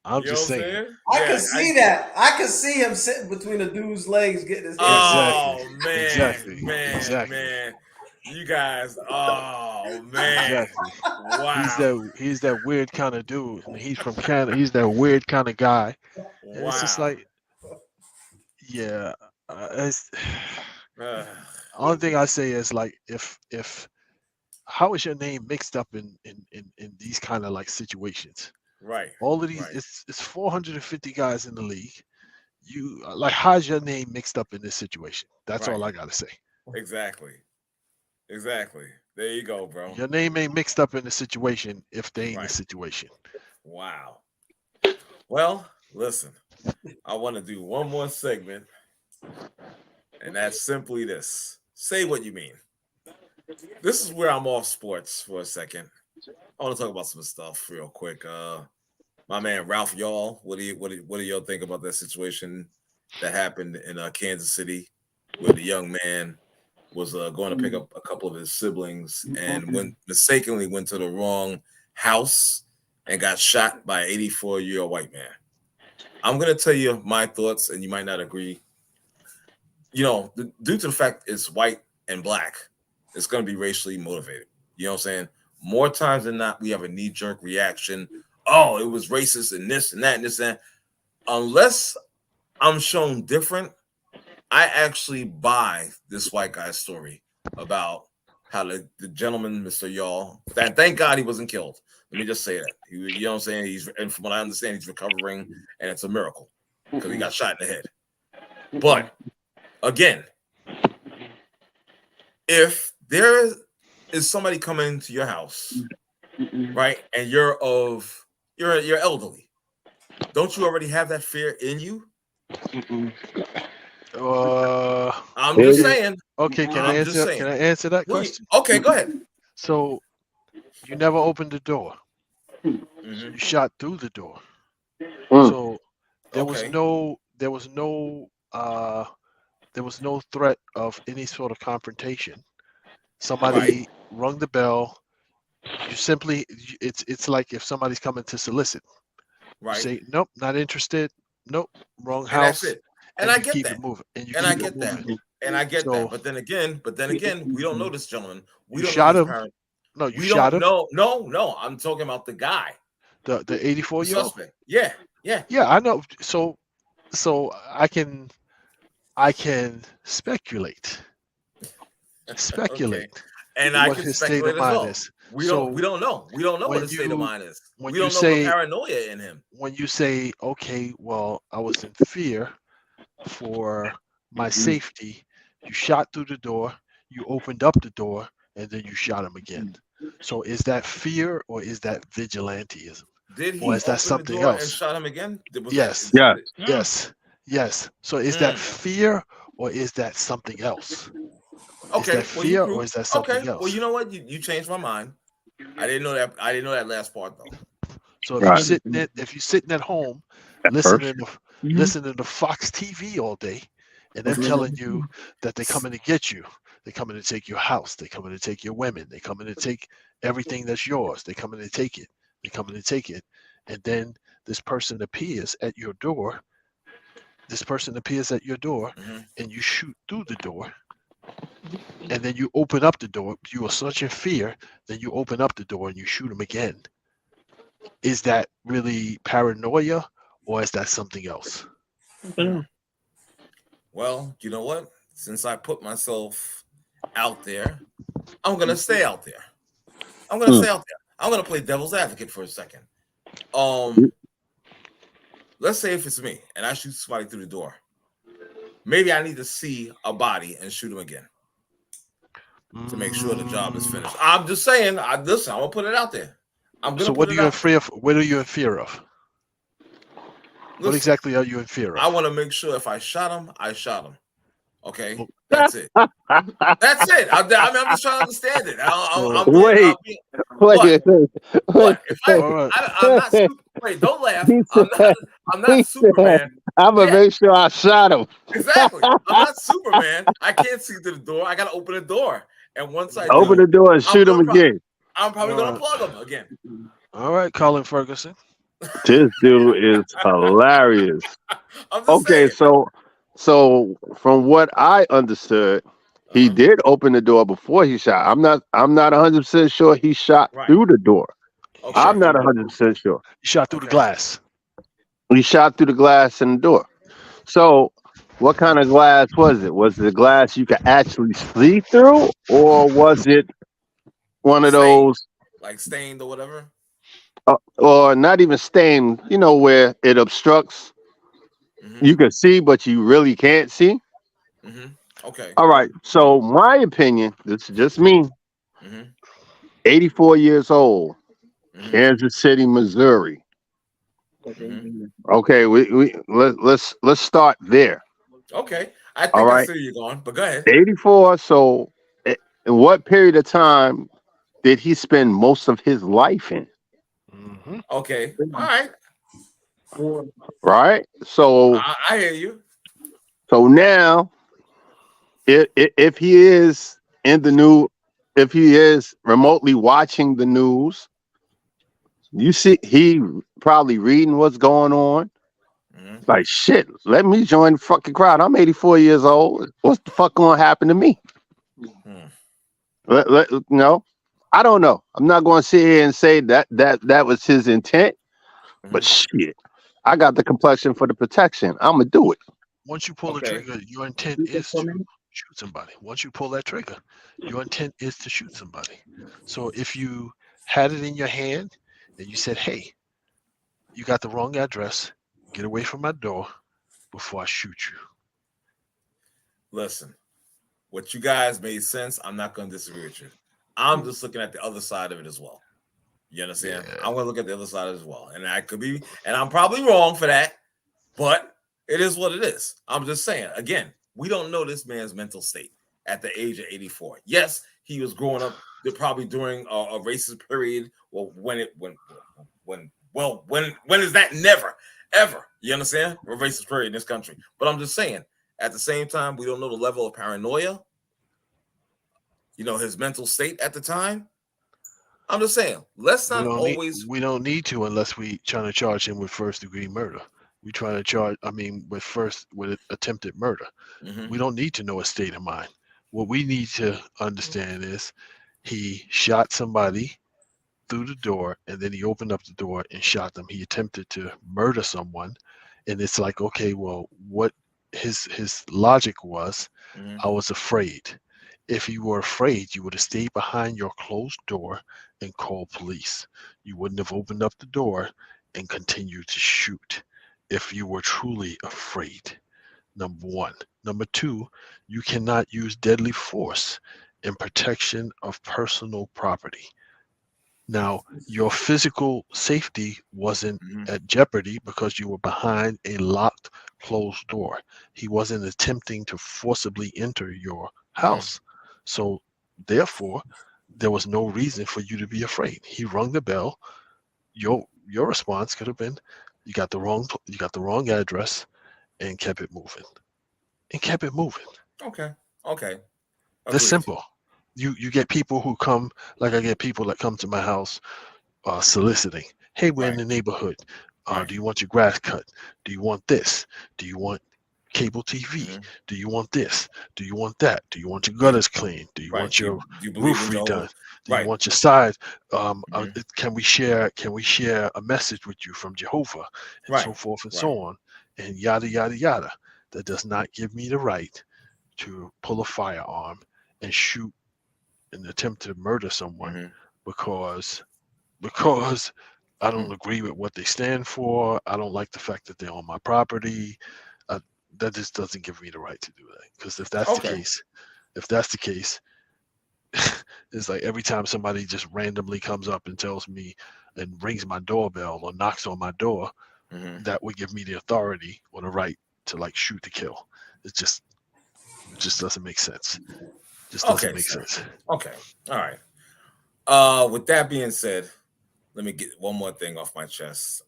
I'm just saying. I can see that. I can see him sitting between a dude's legs getting his hair. Oh man, exactly. Man. You guys, oh man. Exactly. Wow. He's that weird kind of dude. He's from Canada. He's that weird kind of guy. And it's just like, yeah. Only thing I say is like if how is your name mixed up in these kind of like situations? Right. All of these, it's 450 guys in the league. You like, how's your name mixed up in this situation? That's all I gotta say. Exactly. There you go, bro. Your name ain't mixed up in the situation if they ain't in the situation. Wow. Well, listen, I want to do one more segment, and that's simply this: say what you mean. This is where I'm off sports for a second. I want to talk about some stuff real quick. My man Ralph Y'all, what do y'all think about that situation that happened in Kansas City, where the young man was going to pick up a couple of his siblings and mistakenly went to the wrong house and got shot by an 84-year-old white man. I'm going to tell you my thoughts, and you might not agree. You know, due to the fact it's white and black, it's going to be racially motivated. You know what I'm saying? More times than not, we have a knee-jerk reaction. Oh, it was racist and this and that and this and that. Unless I'm shown different, I actually buy this white guy's story about how the gentleman, Mr. Y'all, thank God he wasn't killed. Let me just say that. You know what I'm saying? And from what I understand, he's recovering, and it's a miracle because he got shot in the head. But again, if there is somebody coming into your house, right, and you're elderly, don't you already have that fear in you? I'm just saying. Okay, can I answer that question? Okay, go ahead. So you never opened the door. You shot through the door. So there was no threat of any sort of confrontation. Somebody rung the bell. You simply, it's like if somebody's coming to solicit. Right. You say, nope, not interested. Nope, wrong house. And that's it. And I get that. I get that. But then again, we don't know this gentleman. We don't shot know him. Parent. No, you shot him. No. I'm talking about the guy. The 84-year-old suspect. Yeah. I know. So I can speculate. Okay. And I can speculate as well. We don't know. We don't know what his state of mind is. We don't know the paranoia in him. When you say, okay, well, I was in fear for my safety, you shot through the door, you opened up the door, and then you shot him again. So is that fear or is that vigilantism? Did he or is that something else? And shot him again? Yes. So is that fear or is that something else? Okay. Is that fear or is that something else? Well, you know what? You changed my mind. I didn't know that last part though. So if you're sitting at home listening to Fox TV all day, and they're telling you that they're coming to get you, they're coming to take your house, they're coming to take your women, they're coming to take everything that's yours, they're coming to take it, and then this person appears at your door. And you shoot through the door. And then you open up the door. You are such in fear. Then you open up the door and you shoot him again. Is that really paranoia or is that something else? Well, you know what? Since I put myself out there, I'm going to stay out there. I'm going to play devil's advocate for a second. Let's say if it's me and I shoot somebody through the door. Maybe I need to see a body and shoot him again to make sure the job is finished. I'm just saying. Listen, I'm gonna put it out there. So what are you in fear of? What are you in fear of? What exactly are you in fear of? I want to make sure if I shot him, I shot him. Okay, that's it. That's it. I'm just trying to understand it. I'm not super, wait, don't laugh. I'm not Superman. I'm gonna make sure I shot him. Exactly. I'm not Superman. I can't see through the door. I gotta open the door. And once I open the door and shoot him again. I'm probably gonna plug him again. All right, Colin Ferguson. This dude is hilarious. Okay, saying. So from what I understood, he did open the door before he shot. I'm not 100% sure he shot through the door. Okay. I'm not 100% sure. He shot through the glass. He shot through the glass and the door. So What kind of glass was it? Was it a glass you could actually see through, or was it one of Stained, those, like stained or whatever. or not even stained? You know, where it obstructs. Mm-hmm. You can see, but you really can't see. Mm-hmm. Okay. All right. So my opinion, this is just me. Mm-hmm. 84 years old, Mm-hmm. Kansas City, Missouri. Mm-hmm. Okay, let's start there. Okay. I All think I right, see where you're going, but go ahead. 84. So, in what period of time did he spend most of his life in? Mm-hmm. Okay. All right. Right. So, I hear you. now, if he is in the new, if he is remotely watching the news, you see, he probably reading what's going on. Mm-hmm. Like shit, let me join the fucking crowd. I'm 84 years old. What's the fuck gonna happen to me? Hmm. I don't know. I'm not going to sit here and say that was his intent, but Mm-hmm. shit, I got the complexion for the protection. I'm gonna do it. Once you pull the Okay. trigger, your intent is to shoot somebody. Once you pull that trigger, your intent is to shoot somebody. So if you had it in your hand and you said, "Hey, you got the wrong address. Get away from my door before I shoot you." Listen, what you guys made sense. I'm not going to disagree with you. I'm just looking at the other side of it as well. You understand? Yeah. I'm going to look at the other side as well. And I could be, and I'm probably wrong for that, but it is what it is. I'm just saying, again, we don't know this man's mental state at the age of 84. Yes, he was growing up probably during a racist period. Well, when is that? Never, ever. You understand? A racist period in this country. But I'm just saying, at the same time, we don't know the level of paranoia, his mental state at the time. I'm just saying, let's We not don't need always. we don't need to unless we trying to charge him with first degree murder. We trying to charge with attempted murder. Mhm. We don't need to know his state of mind. What we need to understand is he shot somebody through the door and then he opened up the door and shot them. He attempted to murder someone, and it's like, okay, well, what his logic was, Mhm. I was afraid. If you were afraid, you would have stayed behind your closed door and called police. You wouldn't have opened up the door and continued to shoot if you were truly afraid. Number one. Number two, you cannot use deadly force in protection of personal property. Now, your physical safety wasn't Mhm. at jeopardy because you were behind a locked, closed door. He wasn't attempting to forcibly enter your house. So, therefore, there was no reason for you to be afraid. He rung the bell. Your response could have been, you got the wrong address, and kept it moving. And kept it moving. Okay. Okay. That's Agreed. simple. You get people who come, like I get people that come to my house soliciting. Hey, we're in Right. the neighborhood. Right. Do you want your grass cut? Do you want this? Do you want cable TV? Mhm. Do you want this? Do you want that? Do you want your Do you, gutters cleaned? Do you right. want your Do you believe roof in redone? Jehovah? Do you Right. want your side? Mhm. Can we share? Can we share a message with you from Jehovah, and so Right. forth and Right. so on, and yada yada yada? That does not give me the right to pull a firearm and shoot and attempt to murder someone Mhm. because because I Mhm. don't agree with what they stand for. I don't like the fact that they're on my property. Uh, that just doesn't give me the right to do that. Because Okay. if that's the case, it's like every time somebody just randomly comes up and tells me and rings my doorbell or knocks on my door, Mhm. that would give me the authority or the right to like shoot to kill. It just doesn't make sense. Just doesn't Okay, make sir. sense. Okay. All right. With that being said, let me get one more thing off my chest.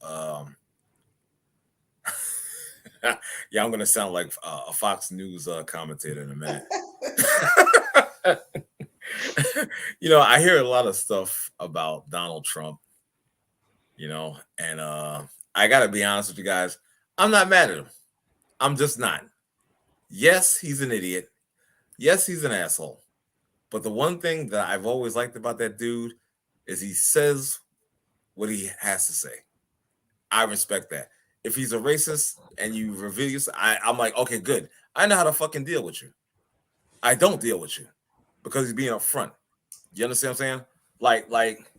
Yeah, I'm gonna sound like a Fox News commentator in a minute. I hear a lot of stuff about Donald Trump, and I gotta be honest with you guys. I'm not mad at him. I'm just not. Yes, he's an idiot. Yes, he's an asshole. But the one thing that I've always liked about that dude is he says what he has to say. I respect that. if he's a racist and you reveal yourself, I'm like, okay, good. I know how to fucking deal with you. I don't deal with you because he's being upfront. You understand what I'm saying? Like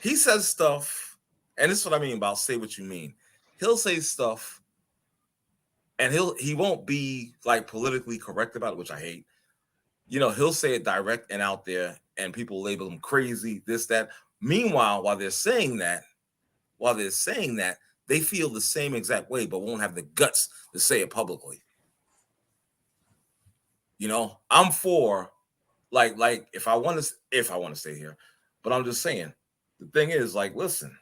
he says stuff, and this is what I mean about say what you mean. He'll say stuff, and he won't be like politically correct about it, which I hate. You know, he'll say it direct and out there, and people label him crazy, this, that. Meanwhile, while they're saying that, they feel the same exact way, but won't have the guts to say it publicly. You know, I'm for like if I want to stay here, but I'm just saying the thing is like, listen,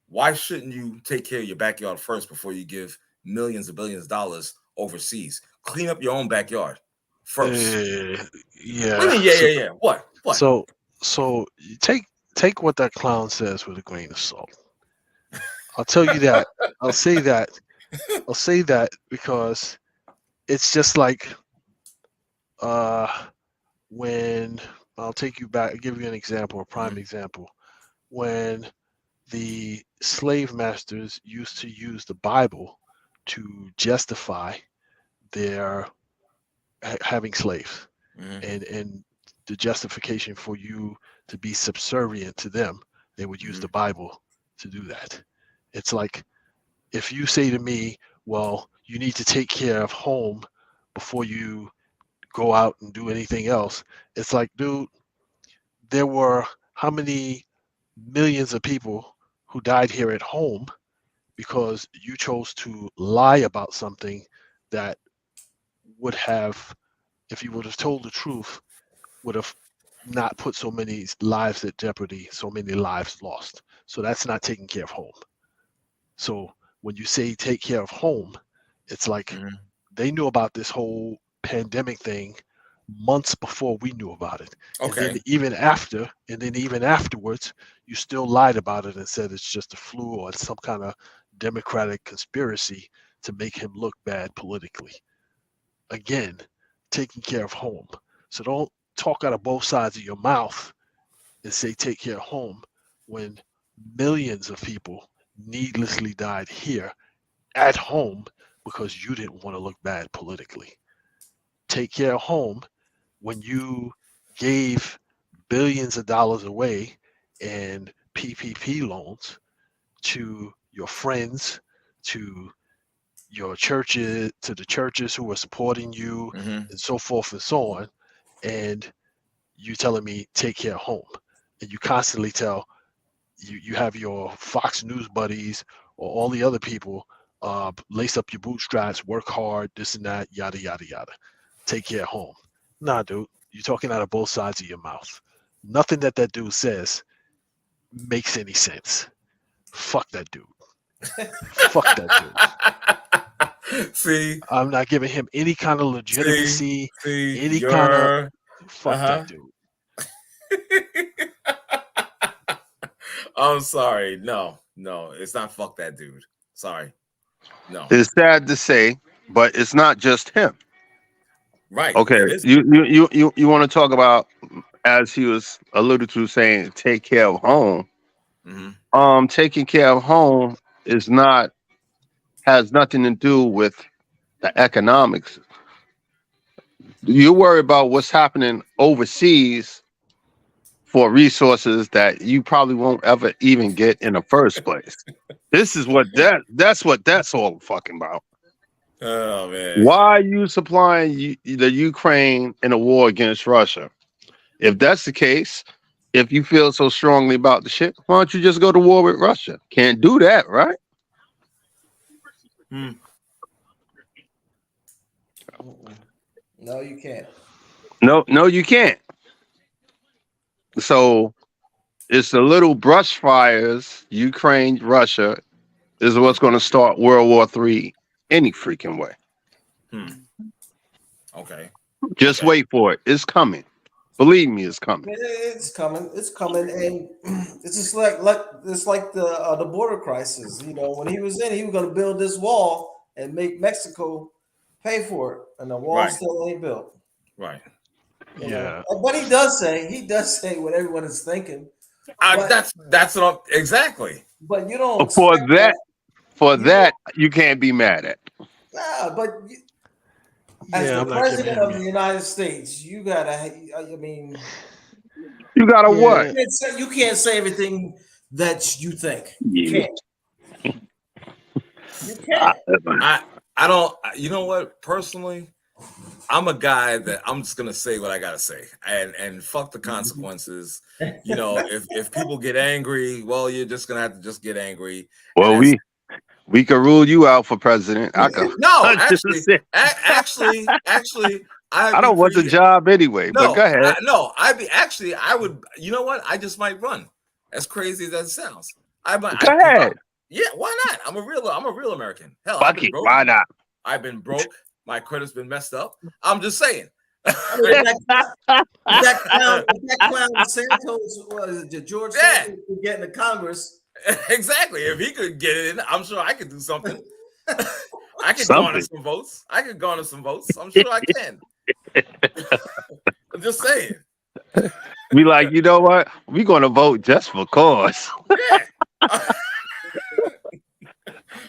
why shouldn't you take care of your backyard first before you give millions of billions of dollars overseas? Clean up your own backyard first. Yeah. Yeah. What? So you take what that clown says with a grain of salt. I'll tell you that. I'll say that because it's just like when I'll take you back, I'll give you an example, a prime example. When the slave masters used to use the Bible to justify their having slaves, and the justification for you to be subservient to them, they would use the Bible to do that. It's like if you say to me, well, you need to take care of home before you go out and do anything else. It's like, dude, there were how many millions of people who died here at home because you chose to lie about something that would have, if you would have told the truth, would have not put so many lives at jeopardy, so many lives lost. So that's not taking care of home. So when you say take care of home, it's like they knew about this whole pandemic thing months before we knew about it. Okay. And then even afterwards, you still lied about it and said it's just a flu or it's some kind of Democratic conspiracy to make him look bad politically. Again, taking care of home. So don't talk out of both sides of your mouth and say take care of home when millions of people needlessly died here at home because you didn't want to look bad politically. Take care of home when you gave billions of dollars away in PPP loans to your friends, to your churches, to the churches who are supporting you, and so forth and so on. And you telling me take care of home. And you constantly tell, you have your Fox News buddies or all the other people, lace up your bootstraps, work hard, this and that, yada, yada, yada. Take care of home. Nah, dude, you're talking out of both sides of your mouth. Nothing that dude says makes any sense. Fuck that dude. Fuck that dude. See, I'm not giving him any kind of legitimacy, fuck that dude. I'm sorry. No, it's not fuck that dude. Sorry. No. It's sad to say, but it's not just him. Right. Okay. You want to talk about, as he was alluded to, saying take care of home. Taking care of home has nothing to do with the economics. You worry about what's happening overseas for resources that you probably won't ever even get in the first place. This is what that's what that's all fucking about. Oh man. Why are you supplying the Ukraine in a war against Russia? If that's the case, if you feel so strongly about the shit, why don't you just go to war with Russia? Can't do that, right? No, you can't. No, you can't. So it's the little brush fires, Ukraine, Russia, is what's going to start World War III any freaking way. Okay. Just wait for it. It's coming. Believe me, it's coming. It's coming. It's coming, and it's just like the border crisis. You know, when he was going to build this wall and make Mexico pay for it, and the wall still ain't built. Right. You know? But he does say what everyone is thinking. That's what exactly. But you don't For expect that, for You that, you can't be mad at. Nah, but as Yeah, the I'm not giving president him of the it. United States, you gotta. I mean, You gotta Yeah, what? you can't say everything that you think. You Yeah. can't. You can't. I don't. You know what? Personally, I'm a guy that I'm just gonna say what I gotta say, and fuck the consequences. You know, if people get angry, well, you're just gonna have to just get angry. Well, And we could rule you out for president. I could. no, 100%. actually, I'd I be don't want the pretty. job anyway. But go ahead. I'd be actually. I would. You know what? I just might run. As crazy as that sounds, I might. Go ahead. Yeah, why not? I'm a real American. Hell, I've Fuck been it. broke. Why not? I've been broke. My credit's been messed up. I'm just saying. If that clown Santos was George Santos could get into Congress. Exactly. If he could get it in, I'm sure I could do something. I could garner some votes. I'm sure I can. I'm just saying. We like, you know what? We're gonna vote just for cause. Yeah.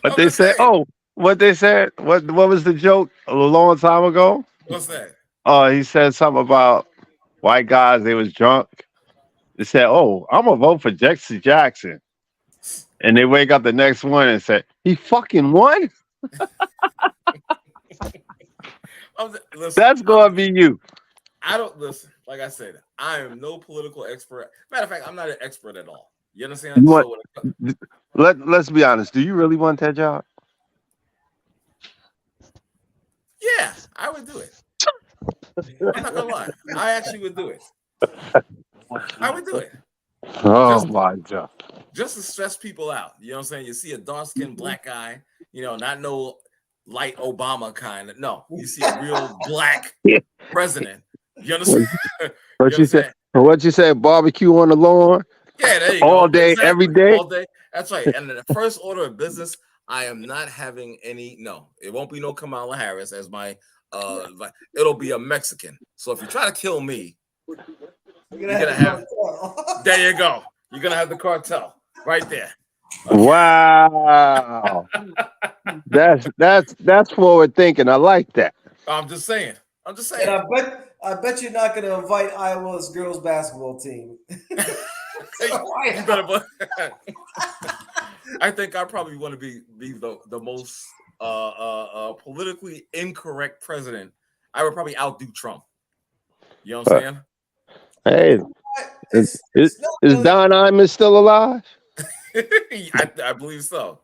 But they said, what they said? What was the joke a long time ago? What's that? Oh, he said something about white guys. They was drunk. They said, "Oh, I'm gonna vote for Jesse Jackson," and they wake up the next one and say, "He fucking won." That's gonna be you. I don't listen. Like I said, I am no political expert. Matter of fact, I'm not an expert at all. You understand? Let's be honest. Do you really want that job? Yeah, I would do it. I'm not gonna lie. I actually would do it. I would do it. Oh my God. Just to stress people out. You know what I'm saying? You see a dark-skinned black guy, not no light Obama kind of. No, you see a real black president. You understand? What you say? Barbecue on the lawn? Yeah, there you go. All day, every day? All day. That's right. And the first order of business, I am not having any. No, it won't be no Kamala Harris as my. It'll be a Mexican. So if you try to kill me, you're gonna have. There you go. You're gonna have the cartel right there. Okay. Wow. That's forward thinking. I like that. I'm just saying. And I bet you're not going to invite Iowa's girls basketball team. You better. I think I probably want to be the most politically incorrect president. I would probably outdo Trump. You know what I'm saying? Hey, is Don Iman still alive? I believe so.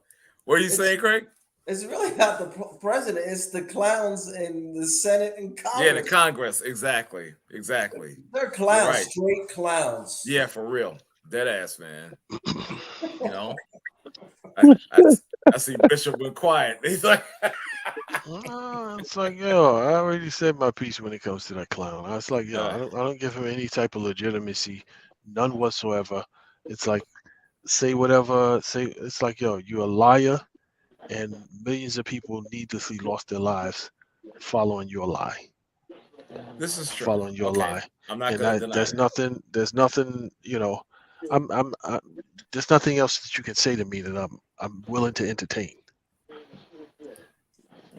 What are you saying, Craig? It's really not the president. It's the clowns in the Senate and Congress. Yeah, the Congress. Exactly. They're clowns, right. Straight clowns. Yeah, for real. Dead ass, man. I see Bishop went quiet. He's like, it's like, yo, I already said my piece when it comes to that clown. I was like, yo, I don't give him any type of legitimacy, none whatsoever. It's like, say whatever. It's like, yo, you're a liar. And millions of people needlessly lost their lives following your lie. This is true. Following your lie. I'm not going to deny there's nothing, there's nothing else that you can say to me that I'm willing to entertain.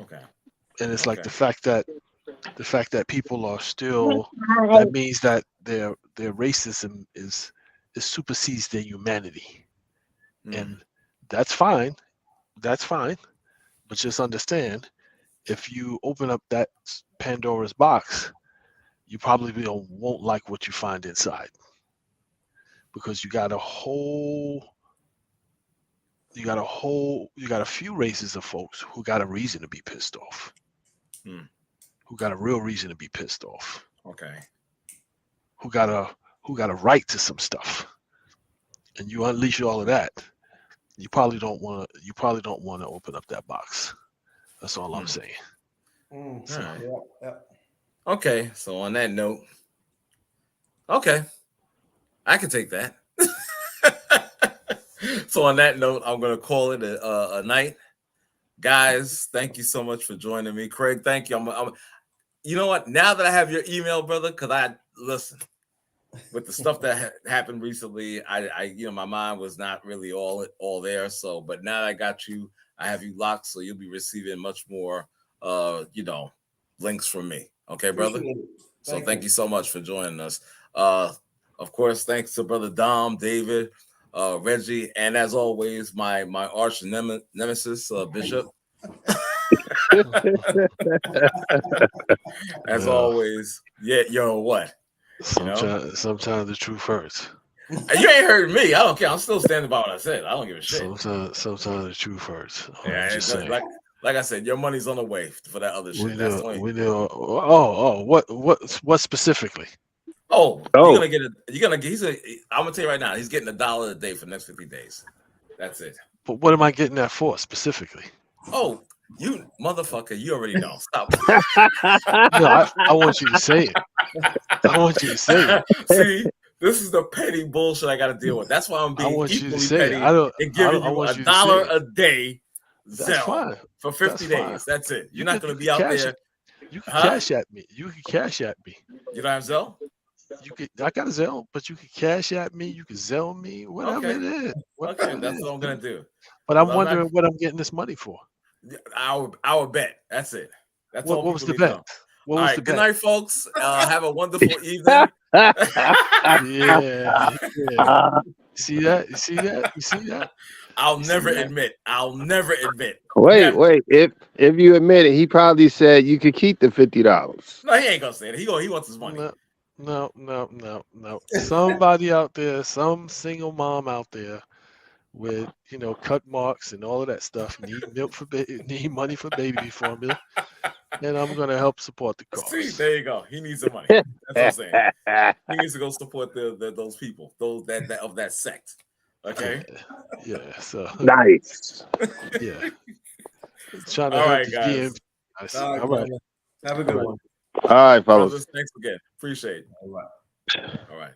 Okay. And it's like the fact that people are still, that means that their racism is supersedes their humanity. And that's fine. That's fine, but just understand, if you open up that Pandora's box, you probably won't like what you find inside, because you got a few races of folks who got a reason to be pissed off, who got a real reason to be pissed off. Okay. Who got a right to some stuff, and you unleash all of that. You probably don't want to open up that box. That's all I'm saying. All right. Yeah. Okay. So on that note, okay, I can take that. So on that note, I'm going to call it a night, guys. Thank you so much for joining me, Craig. Thank you. I'm you know what? Now that I have your email, brother, because listen, with the stuff that happened recently, I my mind was not really all there. So, but now that I got you, I have you locked, so you'll be receiving much more, links from me. Okay, brother. So thank you so much for joining us. Of course, thanks to brother Dom, David, Reggie, and as always, my arch nemesis, Bishop. As always, what? Sometimes the truth hurts. You ain't heard me. I don't care. I'm still standing by what I said. I don't give a shit. Sometimes the truth hurts. Yeah, just like I said, your money's on the way for that other shit. What specifically? You're gonna get I'm gonna tell you right now, he's getting $1 a day for the next 50 days. That's it. But what am I getting that for specifically? Oh, you motherfucker, you already know. Stop. No, I want you to say it. I want you to say it. See, this is the petty bullshit I got to deal with. That's why I'm being equally petty and giving you $1 a day Zelle for 50 days. That's it. You're not going to be out there. You can cash at me. You can cash at me. You don't have Zelle? I got a Zelle, but you can cash at me. You can Zelle me, whatever it is. Okay, that's what I'm going to do. But I'm wondering what I'm getting this money for. Our bet. That's it. That's what was the bet? All right, good night, folks. Have a wonderful evening. Yeah. See that? You see that? I'll never admit. Wait. If you admit it, he probably said you could keep the $50. No, he ain't gonna say it. He wants his money. No. Somebody out there, some single mom out there with cut marks and all of that stuff need money for baby formula, and I'm gonna help support the cause. See, there you go. He needs the money. That's what I'm saying. He needs to go support those people, those that of that sect. Okay. Yeah. So nice. Yeah. Trying to help the GM. All right. Have a good one. All right, fellas. Thanks again. Appreciate it. All right.